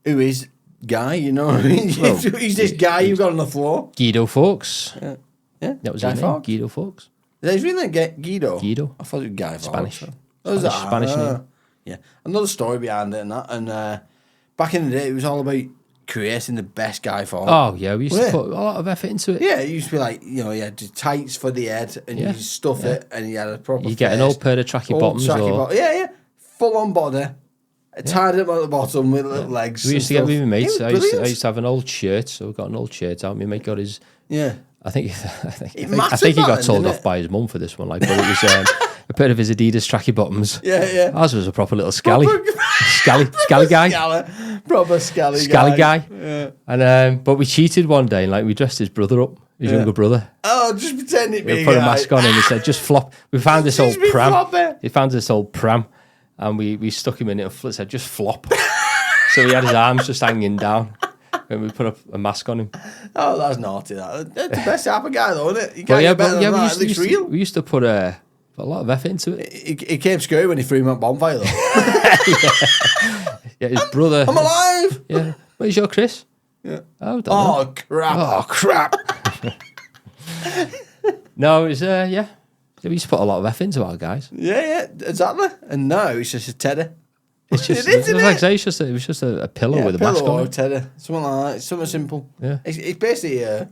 Who is Guy? You know what I mean? Well, Who's this guy you've got on the floor? Guido Fawkes. Yeah. That was Guy his name, Fawkes? Guido Fawkes. Is his real name Guido? Guido. I thought it was Guy Spanish. Fawkes. Spanish name. Yeah. Another story behind it and that. And back in the day, it was all about creating the best Guy Fawkes. Oh, yeah, we used to put a lot of effort into it. Yeah, it used to be like, you had the tights for the head and you stuff it and you had a proper You get an old pair of tracky bottoms. Yeah. Full on body. Tied up at the bottom with little legs. We used to get with my mates. I used brilliant. to have an old shirt, so we got an old shirt out. My mate got his. Yeah. I think he massive got then, told didn't off it? by his mum for this one, but it was a pair of his Adidas tracky bottoms. Yeah. Ours was a proper little scally guy. Proper scally guy. Yeah. And but we cheated one day, and like we dressed his brother up, his younger brother. Oh, just pretend it We be put a mask on him and he said, just flop. We found this old Just be pram. floppy. He found this old pram, and we stuck him in it and said, just flop. So he had his arms just hanging down. And we put a mask on him. Oh, that's naughty. That's the best type of guy, though, isn't it? You can't get better than that. It looks real. We used to put a lot of effort into it. He came scary when he threw him at bonfire, though. Yeah, his brother. I'm alive! Yeah. Where's your Chris? Yeah. Oh, don't know. Crap. Oh, crap. No, it was, yeah. We used to put a lot of effort into our guys. Yeah, exactly. And now it's just a teddy. It's just, It is, isn't like I it? say, it was just a pillow with a mask pillow on or a it. teddy. Something like that. It's something simple. Yeah. It's basically a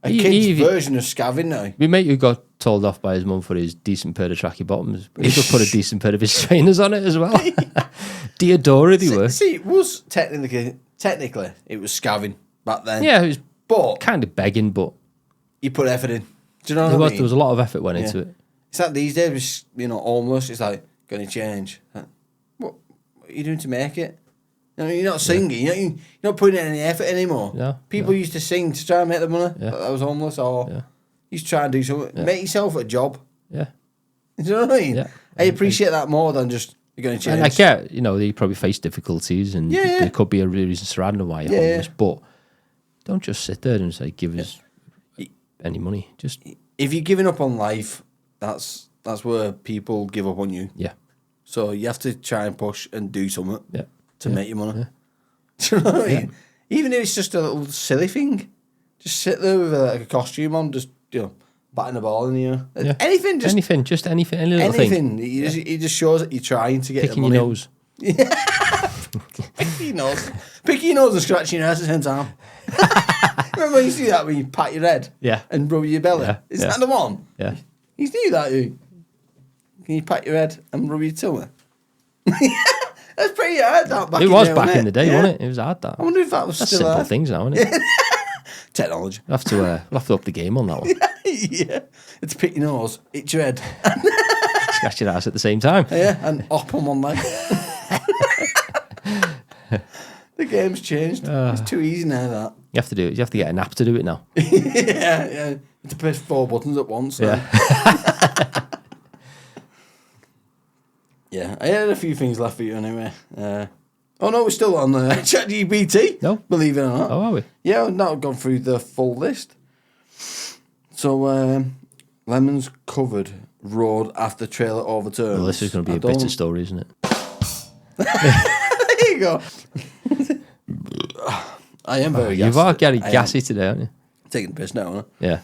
He- kid's he- version of scavenging now. My mate who got told off by his mum for his decent pair of tracky bottoms, he could put a decent pair of his trainers on it as well. Diodora they were. See, it was technically, it was scavenging back then. Yeah, it was But kind of begging, but you put effort in. Do you know there what I mean? was a lot of effort went into it. It's like these days, homeless. It's like, going to change. Like, what are you doing to make it? You're not singing. You're not putting in any effort anymore. No, People used to sing to try and make the money. Yeah. That was homeless, or Yeah. you used to try and do something. Yeah. Make yourself a job. Yeah. Do you know what I mean? Yeah. I appreciate that more than just you're going to change. And I get, they probably face difficulties and Yeah. there could be a reason surrounding why you're Yeah. homeless, but don't just sit there and say, give us any money. Just, If you're giving up on life, that's where people give up on you. yeah. So you have to try and push and do something Yeah. to make your money. Yeah. Do you know what I mean? Even if it's just a little silly thing, just sit there with a costume on, just batting the ball in the air. Yeah. Anything, just anything, any little thing. anything. It just shows that you're trying to get Picking the money. your nose. picking your nose. Picking your nose and scratching your ass at the same time. Remember when you see that when you pat your head? Yeah. And rub your belly? Yeah, Is yeah. that the one? Yeah. You do that, you? Can you pat your head and rub your tummy? That's pretty hard, that, back It in was the day, back in the day, Yeah. wasn't it? It was hard, that. I wonder if that was That's still simple hard. things now, isn't it? Technology. We'll have to up the game on that one. Yeah. It's pick your nose, itch your head. Scratch your ass at the same time. Yeah, and op on one leg. The game's changed. It's too easy now, that. You have to do it. You have to get an app to do it now. Yeah. You have to press 4 buttons at once. Yeah. Yeah, I had a few things left for you anyway. Oh no, we're still on ChatGPT. No. Believe it or not. Oh, are we? Yeah, I've now gone through the full list. So, lemons covered road after trailer overturns. Well, this is going to be a bitter story, isn't it? There you go. I am very You gassy. are getting I am gassy today, aren't you? taking the piss now, aren't Yeah.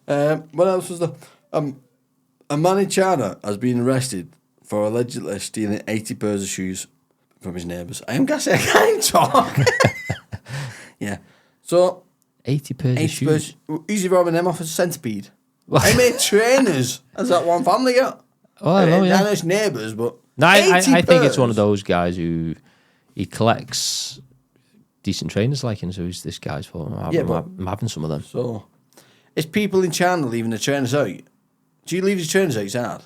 I? What else was there? A man in China has been arrested for allegedly stealing 80 pairs of shoes from his neighbours. I am gassy, I can't talk. Yeah. So, 80 pairs of 80 shoes. pairs, easy robbing them off as a centipede. I made trainers as that one family got. Oh, I know, yeah. I know it's neighbours, but No, I 80 think it's one of pairs? those guys who he collects decent trainers like, and so he's this guy's for. I'm having some of them. So, it's people in China leaving the trainers out. Do you leave your trainers outside?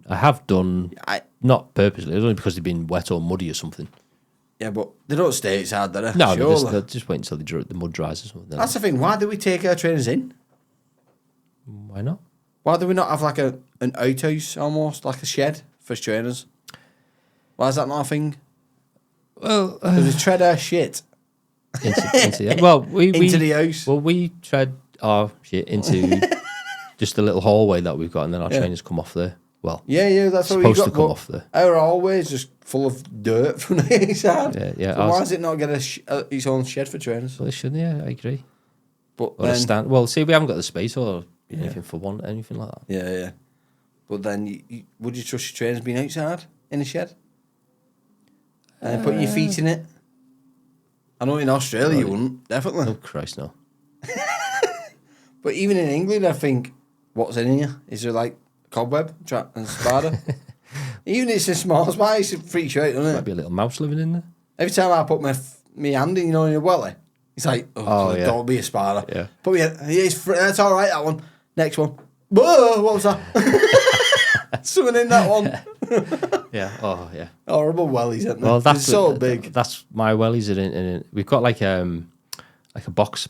I have done, I not purposely, it's only because they've been wet or muddy or something. Yeah, but they don't stay outside, do they? No, Surely. they'll just wait until the mud dries or something. That's the thing. Why do we take our trainers in? Why not? Why do we not have like an outhouse almost, like a shed for trainers? Why is that not a thing? Well, Because we tread our shit into the house. Well, we tread our shit into just a little hallway that we've got, and then our Yeah. trainers come off there. Well, Yeah, that's what we supposed got. to come but off there. Our hallway is just full of dirt from the inside. Yeah. So why does it not get its own shed for trainers? Well, they should. Yeah, I agree. But Or a then, stand. Well, see, we haven't got the space or anything for one, anything like that. yeah. But then, would you trust your trainers being outside in a shed? And putting your feet in it? I know in Australia you wouldn't, definitely. Oh Christ, no. But even in England, I think, what's in here? Is there like cobweb, trap, and spider? Even if it's a small spider, it freaks you out, doesn't Might it? be a little mouse living in there. Every time I put my hand in, in your welly, it's like, Yeah. don't be a spider. Yeah. Put me in, that's all right, that one. Next one. Whoa, what was that? Someone in that one. Yeah. Oh, yeah. Horrible wellies, isn't they? Well, They're that's so big. That's my wellies are in. We've got like a box,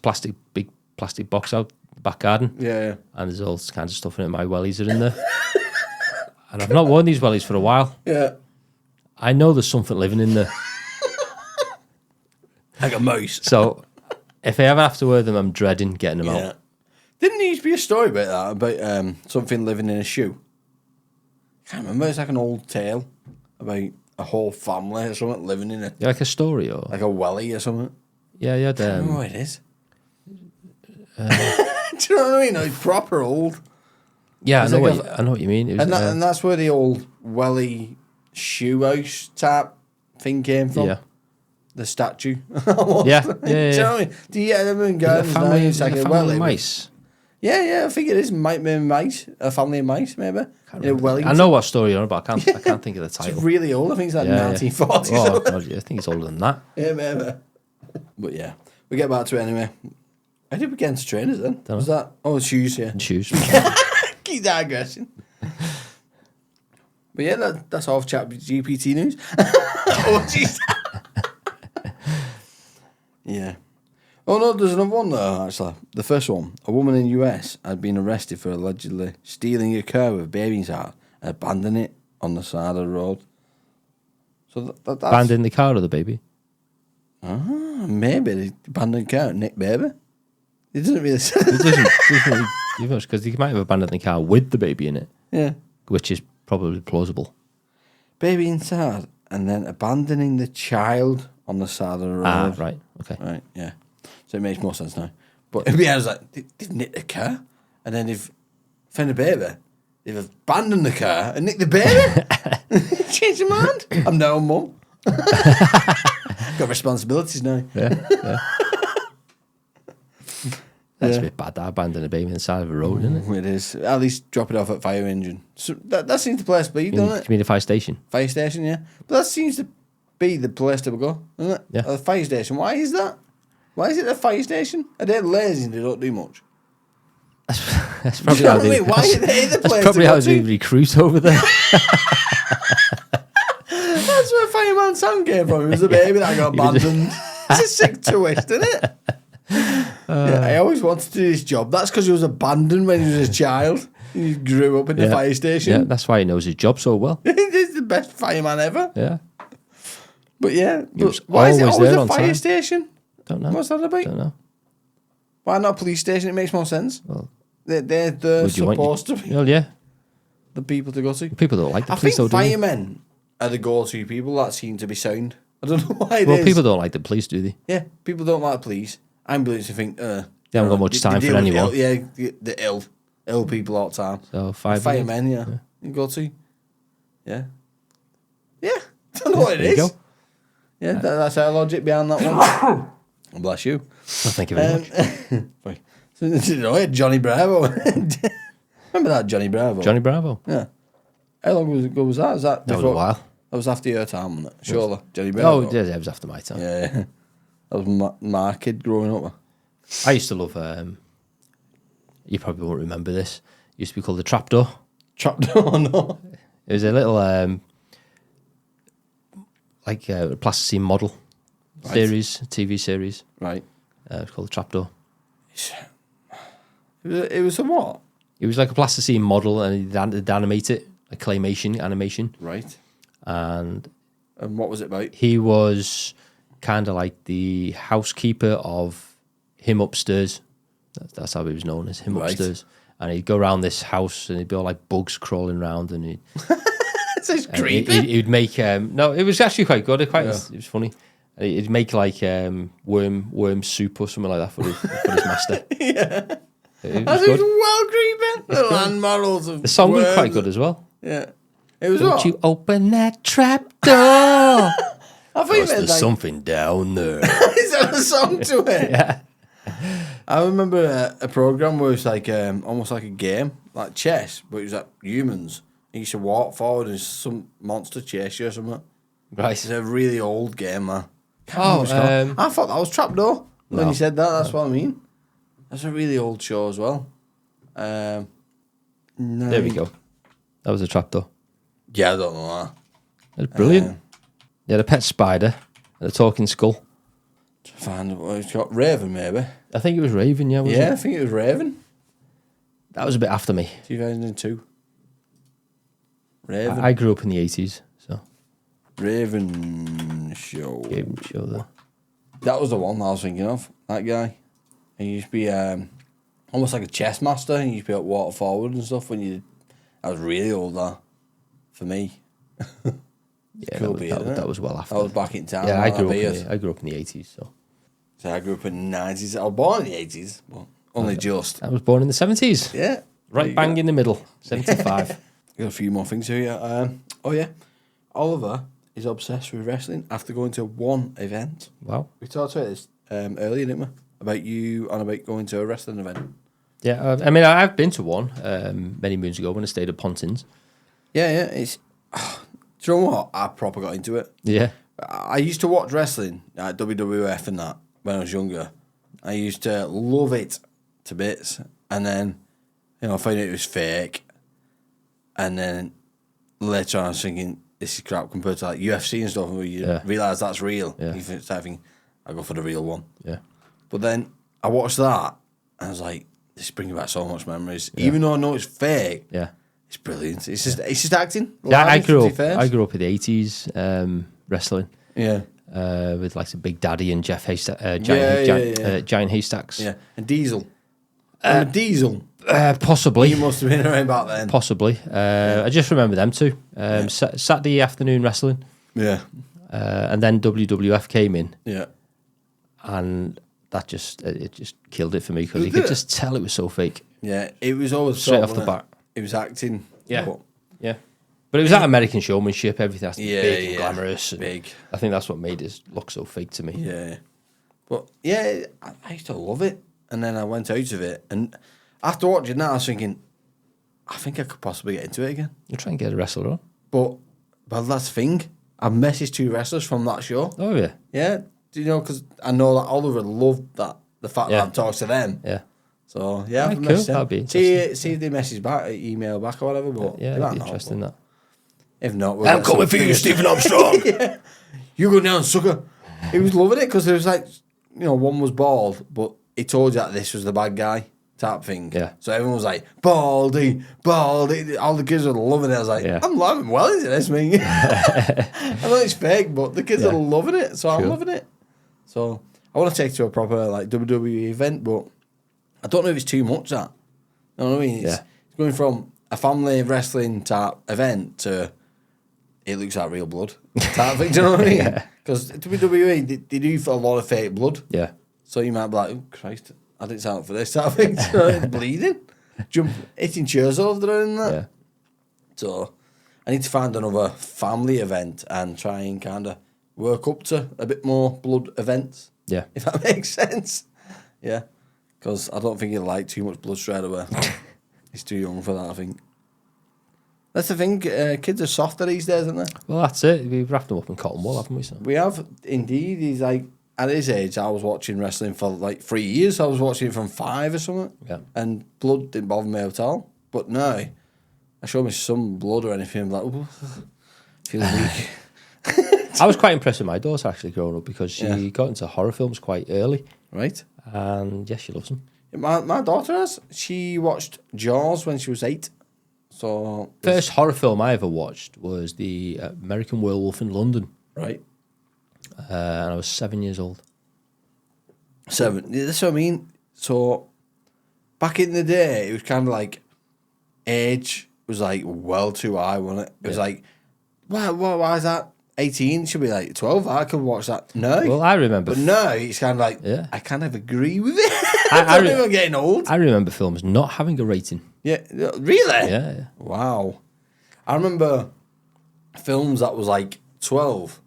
big plastic box out the back garden, Yeah. and there's all kinds of stuff in it. My wellies are in there, and I've not worn these wellies for a while. Yeah. I know there's something living in there. Like a mouse. So if I ever have to wear them, I'm dreading getting them Yeah. out. Didn't there used to be a story about that, about something living in a shoe? I can't remember. It's like an old tale about a whole family or something living in Yeah, like a story or like a welly or something. yeah. I don't know what it is. Do you know what I mean? It's proper old. Yeah, It's I like know what you mean. It was, And that's where the old welly shoe house type thing came from. yeah. The statue. Almost. Yeah, Do yeah, you yeah. know what I mean? Do you get them in A gardens now? family, It's like a family welly. of mice. Yeah, I think it is. Might be mice. A family of mice, maybe. In a Wellington. I know what story you're on, but I can't think of the title. It's really old. I think it's like Yeah, 1940s. Oh, God, I think it's older than that. Yeah, maybe. But yeah, we get back to it anyway. How did we get into trainers then? Was that? Oh, shoes, yeah. Shoes. Keep digressing. But yeah, that's all of GPT news. Oh, jeez. Yeah. Oh no, there's another one though, actually. The first one. A woman in the US had been arrested for allegedly stealing a car with a baby inside and abandoning it on the side of the road. So that's... Abandon the car or the baby? Maybe they abandoned the car and nicked baby. It doesn't really say. It doesn't really do much because they might have abandoned the car with the baby in it, Yeah. which is probably plausible. Baby inside and then abandoning the child on the side of the road. Ah, right. Okay. Right, yeah. So it makes more sense now. But yeah, I was like, they've nicked the car and then they've found a baby. They've abandoned the car and nicked the baby. Changed your mind. I'm now a mum. Got responsibilities now. Yeah. That's a bit bad, that abandon a baby on the side of a road, isn't it? It is. At least drop it off at fire engine. So that seems the place to be, You doesn't it? mean the fire station? Fire station, yeah. But that seems to be the place to go, doesn't it? Yeah. The fire station. Why is that? Why is it a fire station? Are they lazy and they don't do much? That's probably how they. Why are they the place That's probably to how go they to? recruit over there. That's where Fireman Sam came from. It was a baby that got abandoned. It's a sick twist, isn't it? Yeah, I always wanted to do this job. That's because he was abandoned when he was a child. He grew up in the fire Yeah, station. that's why he knows his job so well. He's the best fireman ever. Yeah, But yeah, was why is it always always there a on fire time. station? don't know. What's that about? Don't know. Why not a police station? It makes more sense. Well, They're would you want supposed to be Well, yeah. the people to go to. People don't like the I police, think though, do they? firemen are the go-to people that seem to be sound. I don't know why it Well, is. people don't like the police, do they? Yeah, people don't like police. Ambulance, you think, They haven't got much time for deal with anyone. the ill people all the time. So Firemen, yeah. You go to. Yeah. Yeah. Don't know what it There you is. go. Yeah, that's our logic behind that one. Bless you. Well, thank you very much. Sorry. So, Johnny Bravo. Remember that Johnny Bravo? Johnny Bravo. Yeah. How long ago was that? That was a while. That was after your time, wasn't it? Surely. Johnny Bravo. Oh, yeah, it was after my time. Yeah. That was my kid growing up. I used to love. You probably won't remember this. It used to be called the Trapdoor. Trapdoor, no. It was a little like a plasticine model series, TV series. Right. It was called the Trapdoor. It was a what? It was like a plasticine model, and they'd animate it, a claymation animation. Right. And what was it about? he was kind of like the housekeeper of him upstairs. That's how he was known as, him Right. upstairs. And he'd go around this house, and he'd be all like bugs crawling around, and It's creepy. he'd make no, it was actually quite good. It was funny. He'd make like worm soup or something like that for his master. Yeah. It That was was good. well creepy. The land models of The song was worms. quite good as well. Yeah. It was Don't what? you open that trap door? I thought you meant There's like, something down there. is that a song to it? Yeah. I remember a program where it was like almost like a game, like chess, but it was like humans. You used to walk forward and some monster chase you or something. Right. It's a really old game, man. Oh, I thought that was Trapdoor. When No. you said that, that's what I mean. That's a really old show as well. No. there we go. That was a trapdoor. Yeah, I don't know that. It was brilliant. Yeah, the pet spider and the talking skull. Find what it's got. Raven, maybe. I think it was Raven, yeah, wasn't Yeah, I it? think it was Raven. That was a bit after me. 2002. Raven. I grew up in the 80s, so Raven show. game show there. That was the one I was thinking of. That guy. He used to be almost like a chess master. He used to be at water forward and stuff when you. I was really old there. For me. Yeah, Cool that, beard, was, isn't that it? was well after. I was back in town. yeah, I grew I grew up in the 80s, so So I grew up in the 90s. I was born in the 80s, but only just. I was born in the 70s. Yeah. There Right you bang go. in the middle. 75. Got a few more things here. Oh, yeah. Oliver is obsessed with wrestling after going to one event. Wow. We talked about this earlier, didn't we? About you and about going to a wrestling event. Yeah, I mean, I've been to one many moons ago when I stayed at Pontins. Yeah. It's. Do you know what? I proper got into it. Yeah. I used to watch wrestling, like WWF and that, when I was younger. I used to love it to bits. And then, I found out it was fake. And then later on, I was thinking, this is crap compared to like UFC and stuff, where you realise that's real. Yeah. You start thinking, I'll go for the real one. Yeah. But then I watched that, and I was like, this is bringing back so much memories. Even though I know it's fake, Yeah. it's brilliant. It's just acting. Yeah, I Live, grew to up. be fair. I grew up in the 80s wrestling Yeah. with like the Big Daddy and Jeff Haystack, Yeah. Giant Haystacks. Yeah. And Diesel. Diesel. Possibly. You must have been around back then. Possibly. I just remember them two. Saturday afternoon wrestling, Yeah. and then WWF came in, Yeah. and that just killed it for me because you could just tell it was so fake. Yeah. It was always Straight sort off the of, bat. It was acting. Yeah. But, Yeah. But it was that American showmanship, everything has to be Yeah, big and yeah. glamorous. And Big. I think that's what made it look so fake to me. yeah. But, yeah, I used to love it. And then I went out of it. And after watching that, I was thinking, I think I could possibly get into it again. You try and get a wrestler on. But, well, that's the thing. I've messaged 2 wrestlers from that show. Oh, yeah. Yeah. Do you know? Because I know that Oliver loved that. The fact Yeah. that I've talked to them. Yeah. So, yeah. Right, I've cool. messaged them. That'd be See if they message back, email back or whatever. But Yeah, they might that'd be not, interesting, but that. If not, we'll I'm get some coming for you, figures. Stephen Armstrong. Yeah. You go down, sucker. He was loving it because there was like, one was bald, but he told you that this was the bad guy type thing. Yeah. So everyone was like, baldy, baldy. All the kids were loving it. I was like, Yeah. I'm loving well into this, man. I know it's fake, but the kids Yeah. are loving it. So I'm Cool. loving it. So I want to take it to a proper like WWE event, but I don't know if it's too much that. You know what I mean? It's going from a family wrestling type event to it looks like real blood type thing. Do you know what I mean? Because WWE, they do a lot of fake blood. Yeah. So you might be like, oh, Christ, I didn't sign up for this type of thing. So it's bleeding. Hitting chairs over there and that. Yeah. So I need to find another family event and try and kind of work up to a bit more blood events. Yeah. If that makes sense. Yeah. Because I don't think he'll like too much blood straight away. He's too young for that, I think. That's the thing. Kids are softer these days, aren't they? Well, that's it. We've wrapped them up in cotton wool, haven't we? So. We have, indeed. He's like, at his age, I was watching wrestling for like 3 years. I was watching it from 5 or something. Yeah. And blood didn't bother me at all. But now, I show me some blood or anything, I'm like, oh, feel weak. I was quite impressed with my daughter actually growing up because she Yeah. got into horror films quite early. Right? And yes, she loves them. My daughter has. She watched Jaws when she was 8. So, First horror film I ever watched was the American Werewolf in London. right. And I was 7 years old. 7. That's what I mean. So, back in the day, it was kind of like age was like well too high, wasn't it? It was like, why is that 18? It should be like 12. I could watch that. No. Well, I remember. But no, it's kind of like, Yeah. I kind of agree with it. I I think I'm getting old. I remember films not having a rating. Yeah, really? Yeah. Wow. I remember films that was like 12,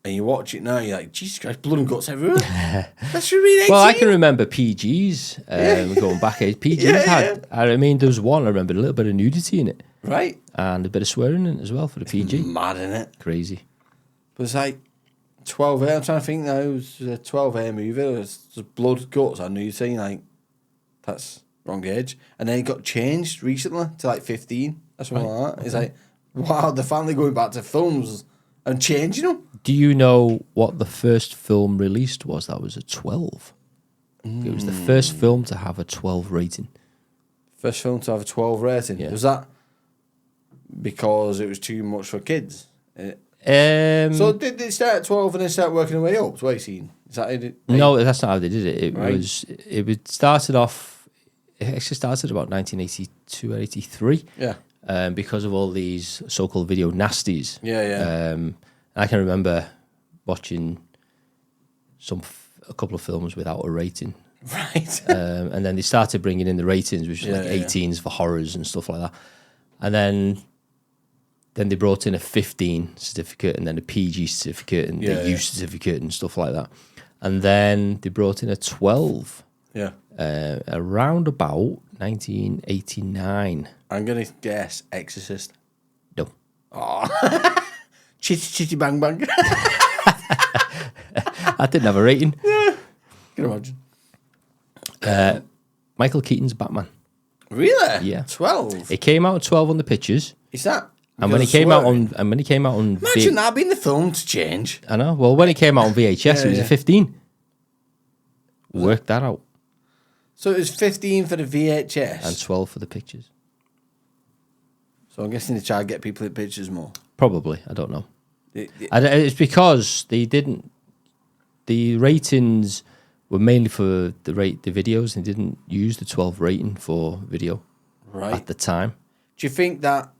and you watch it now, you're like, Jesus Christ, blood and guts everywhere. That should be 18. Well, I can remember PGs going back. PGs had. I mean, there was one. I remember a little bit of nudity in it Right? and a bit of swearing in it as well for the PG. Mad, innit? Crazy. But it's like 12A. I'm trying to think now. It was a 12A movie. It was just blood, guts, and nudity. Like, that's wrong age. And then it got changed recently to like 15 or something like that. It's like, wow, they're finally going back to films and changing them. Do you know what the first film released was? That was a 12. It was the first film to have a 12 rating. First film to have a 12 rating. Yeah. Was that because it was too much for kids? So did they start at 12 and then start working their way up to 18? Is that it? no, that's not how they did it. It Right. was. It started off. It actually started about 1982 or 83. Yeah. Because of all these so-called video nasties. Yeah. I can remember watching a couple of films without a rating. Right. And then they started bringing in the ratings, which was like 18s for horrors and stuff like that. And then they brought in a 15 certificate and then a PG certificate and the U certificate and stuff like that. And then they brought in a 12 Yeah. around about 1989. I'm going to guess Exorcist. No. Chitty chitty bang bang. That didn't have a rating. Can you imagine? Michael Keaton's Batman. Really? Yeah. 12? It came out at 12 on the pictures. Is that? And when it came out on Imagine that being the film to change. I know. Well, when it came out on VHS, it was yeah. a 15. Work that out. So it was 15 for the VHS. And 12 for the pictures. So I'm guessing they try to get people in pictures more. Probably. I don't know. They- It's because they didn't. The ratings were mainly for the videos. And they didn't use the 12 rating for video right. at the time. Do you think that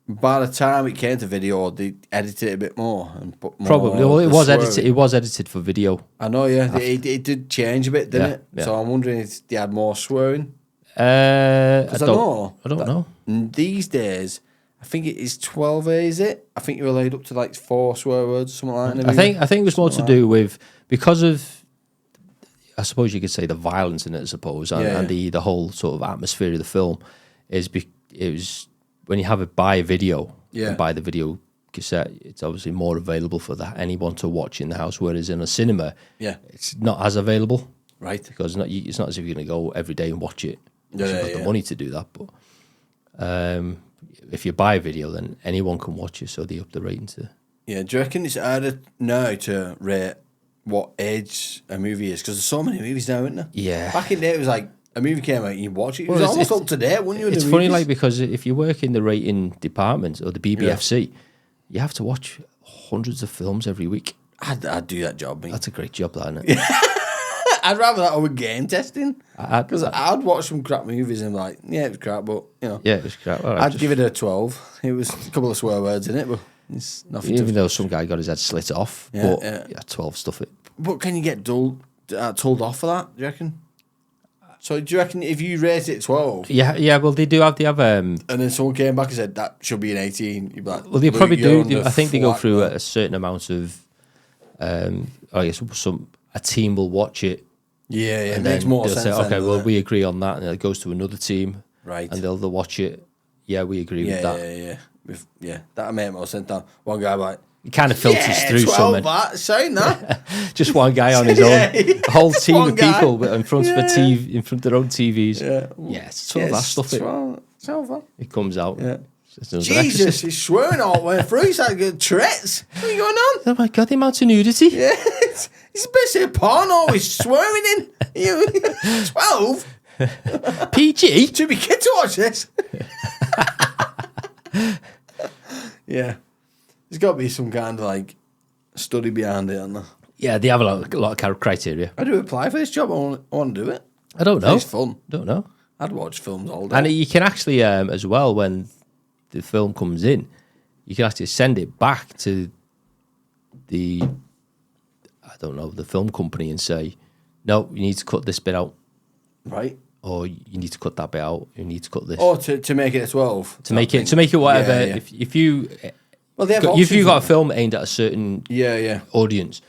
by the time it came to video, they edited it a bit more and put more? Probably. Well, it the was swearing? edited. It was edited for video. I know, yeah. It did change a bit, didn't Yeah, it? yeah. So I'm wondering if they had more swearing. I 'Cause I know don't that know. these days, I think it is 12A, is it? I think you're allowed up to like 4 swear words, something like that. I think it was more to do with because of, I suppose you could say, the violence in it, I suppose, and the whole sort of atmosphere of the film it was when you have it by video, and by the video cassette, it's obviously more available for anyone to watch in the house, whereas in a cinema, it's not as available, right? Because it's not as if you're going to go every day and watch it. You've got the money to do that, but if you buy a video, then anyone can watch it, so they up the rating to. Yeah, do you reckon it's harder now to rate what age a movie is? Because there's so many movies now, isn't there? Yeah. Back in the day, it was like a movie came out and you watch it. It Well, was almost up to date, wouldn't you? It's funny, like, because if you work in the rating department or the BBFC, you have to watch hundreds of films every week. I'd do that job, mate. That's a great job, that, isn't it? I'd rather that over game testing. Because I'd watch some crap movies and be like, yeah, it was crap, but, you know. Yeah, it was crap. All right, I'd give it a 12. It was a couple of swear words in it, but it's nothing. Even though some guy got his head slit off, but 12 stuff it. But can you get told off for that, do you reckon? So do you reckon if you rate it 12... Yeah, well, they have... And then someone came back and said, that should be an 18, you'd be like... Well, they probably do. I think they go through a certain amount of... I guess a team will watch it. Yeah, it and makes more sense. Say, okay, then, well, we agree on that, and it goes to another team, right? And they'll watch it. Yeah, we agree with that. Yeah. That'll make more sense. Now, one guy like it kind of filters through 12 something. That saying that, just one guy on his own, a whole team of guy. people in front of a TV, in front of their own TVs. It's 12 that stuff. 12. It comes out. Yeah. Jesus, he's swearing all the way through. He's like Tourette's. What are going on? Oh my god, the amount of nudity. Yeah, he's basically a porno. He's swearing in. 12? PG? Should be kid to watch this. Yeah. There's got to be some kind of like study behind it, hasn't there? Yeah, they have a lot of criteria. I do apply for this job. I want to do it. I don't know. It's fun. Don't know. I'd watch films all day. And you can actually, as well, when the film comes in, you can actually send it back to the film company and say, no, you need to cut this bit out. Right. Or you need to cut that bit out. You need to cut this. Or to make it a 12. To make it whatever. Yeah. If you if you got a film aimed at a certain audience,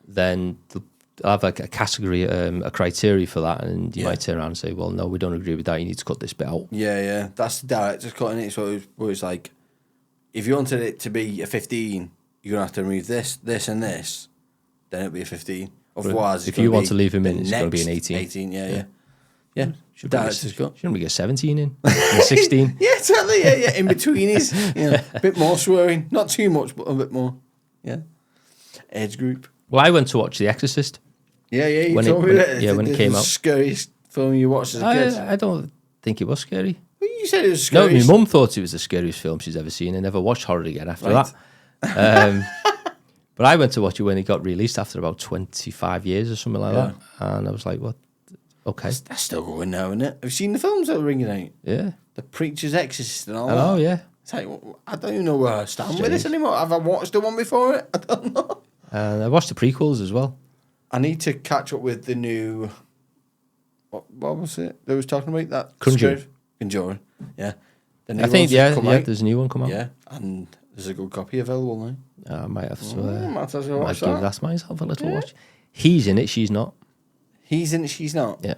then they'll have like a category, a criteria for that, and you might turn around and say, well, no, we don't agree with that. You need to cut this bit out. Yeah. That's the director's cutting it. So it's like, if you wanted it to be a 15, you're going to have to remove this, and this, then it'll be a 15. Otherwise, if you want to leave him in, it's going to be an 18. 18, yeah. Shouldn't we get 17 in? 16? Yeah, totally. Yeah. In between is a bit more swearing. Not too much, but a bit more. Yeah. Age group. Well, I went to watch The Exorcist. Yeah. You told me that. When it came out. Scariest film you watched as a kid. I don't think it was scary. Well, you said it was scary. No, my mum thought it was the scariest film she's ever seen and never watched horror again after that. But I went to watch it when it got released after about 25 years or something like that. And I was like, what? Okay. That's still going now, isn't it? Have you seen the films that are ringing out? Yeah. The Preacher's Exorcist and all that. Oh, yeah. It's like, I don't even know where I stand with this anymore. Have I watched the one before it? I don't know. And I watched the prequels as well. I need to catch up with the new... What was it that was talking about? That Conjuring. Yeah. The new I think, out. there's a new one come out. Yeah, and there's a good copy available now. I might have to... might as well might watch give that. that myself a little watch. He's in it, she's not. He's in it, she's not? Yeah.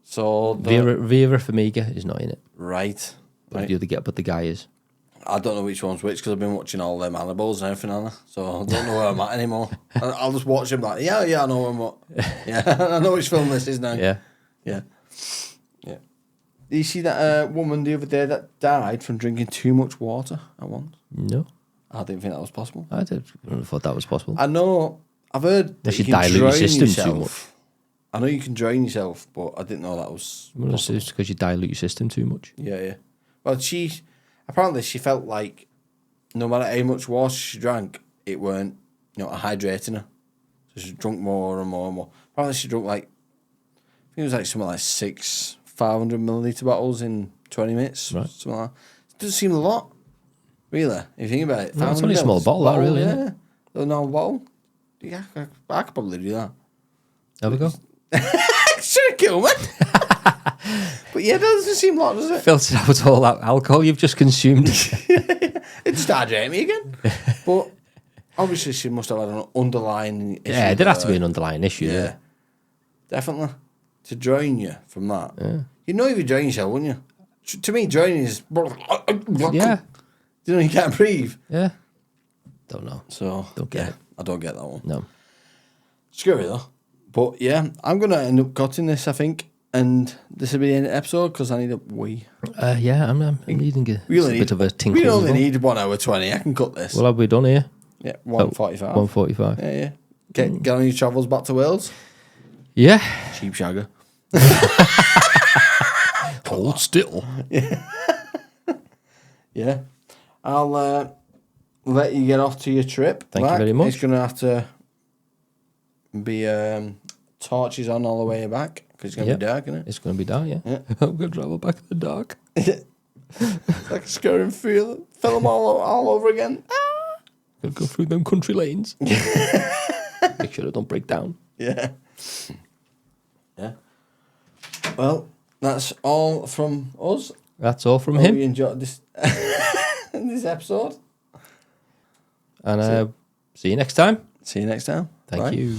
So... Vera Farmiga is not in it. Right. But the guy is. I don't know which one's which because I've been watching all them Annibals and everything, Anna. So I don't know where I'm at anymore. I'll just watch them like, yeah, I know I'm what. Yeah, I know which film this is now. Yeah. Did you see that woman the other day that died from drinking too much water at once? No. I didn't think that was possible. I thought that was possible. I know. I've heard that you can dilute your system too much. I know you can drain yourself, but I didn't know that was possible. It's because you dilute your system too much. Yeah. Well, apparently she felt like no matter how much water she drank, it weren't, hydrating her. So she drank more and more and more. Apparently she drank I think it was like something like 500 milliliter bottles in 20 minutes. Right. Something like that. It doesn't seem a lot, really, if you think about it. No, it's only a small bottle, that really, isn't it? A normal bottle. Yeah, I could probably do that. There we go. Should kill me. But yeah, it doesn't seem like, does it? Filtered out all that alcohol you've just consumed. It started Jamie again. But obviously she must have had an underlying issue. Yeah, there has to be an underlying issue. Yeah. Definitely. To drain you from that. Yeah. You'd know if you drain yourself, wouldn't you? To me, draining is... Yeah. You know, you can't breathe. Yeah. Don't know. So, Don't get it. I don't get that one. No. Scary though. But yeah, I'm going to end up cutting this, I think. And this will be the end of the episode because I need a wee. Yeah, I'm needing a bit of a tinkle. We as only well. need 1 hour 20. I can cut this. What have we done here? Yeah, 1:45. 1:45. Yeah. Get on your travels back to Wales. Yeah. Cheap shagger. Hold still. Yeah. I'll let you get off to your trip. Thank you very much. It's going to have to be torches on all the way back because it's going to be dark, isn't it? It's going to be dark, yeah. I'm going to travel back in the dark. It's like a scary film all over again. Going to go through them country lanes. Make sure I don't break down. Yeah. Yeah. Well, that's all from us. That's all from Hope him. you enjoyed this this episode. And see you next time. See you next time. Thank Bye. you.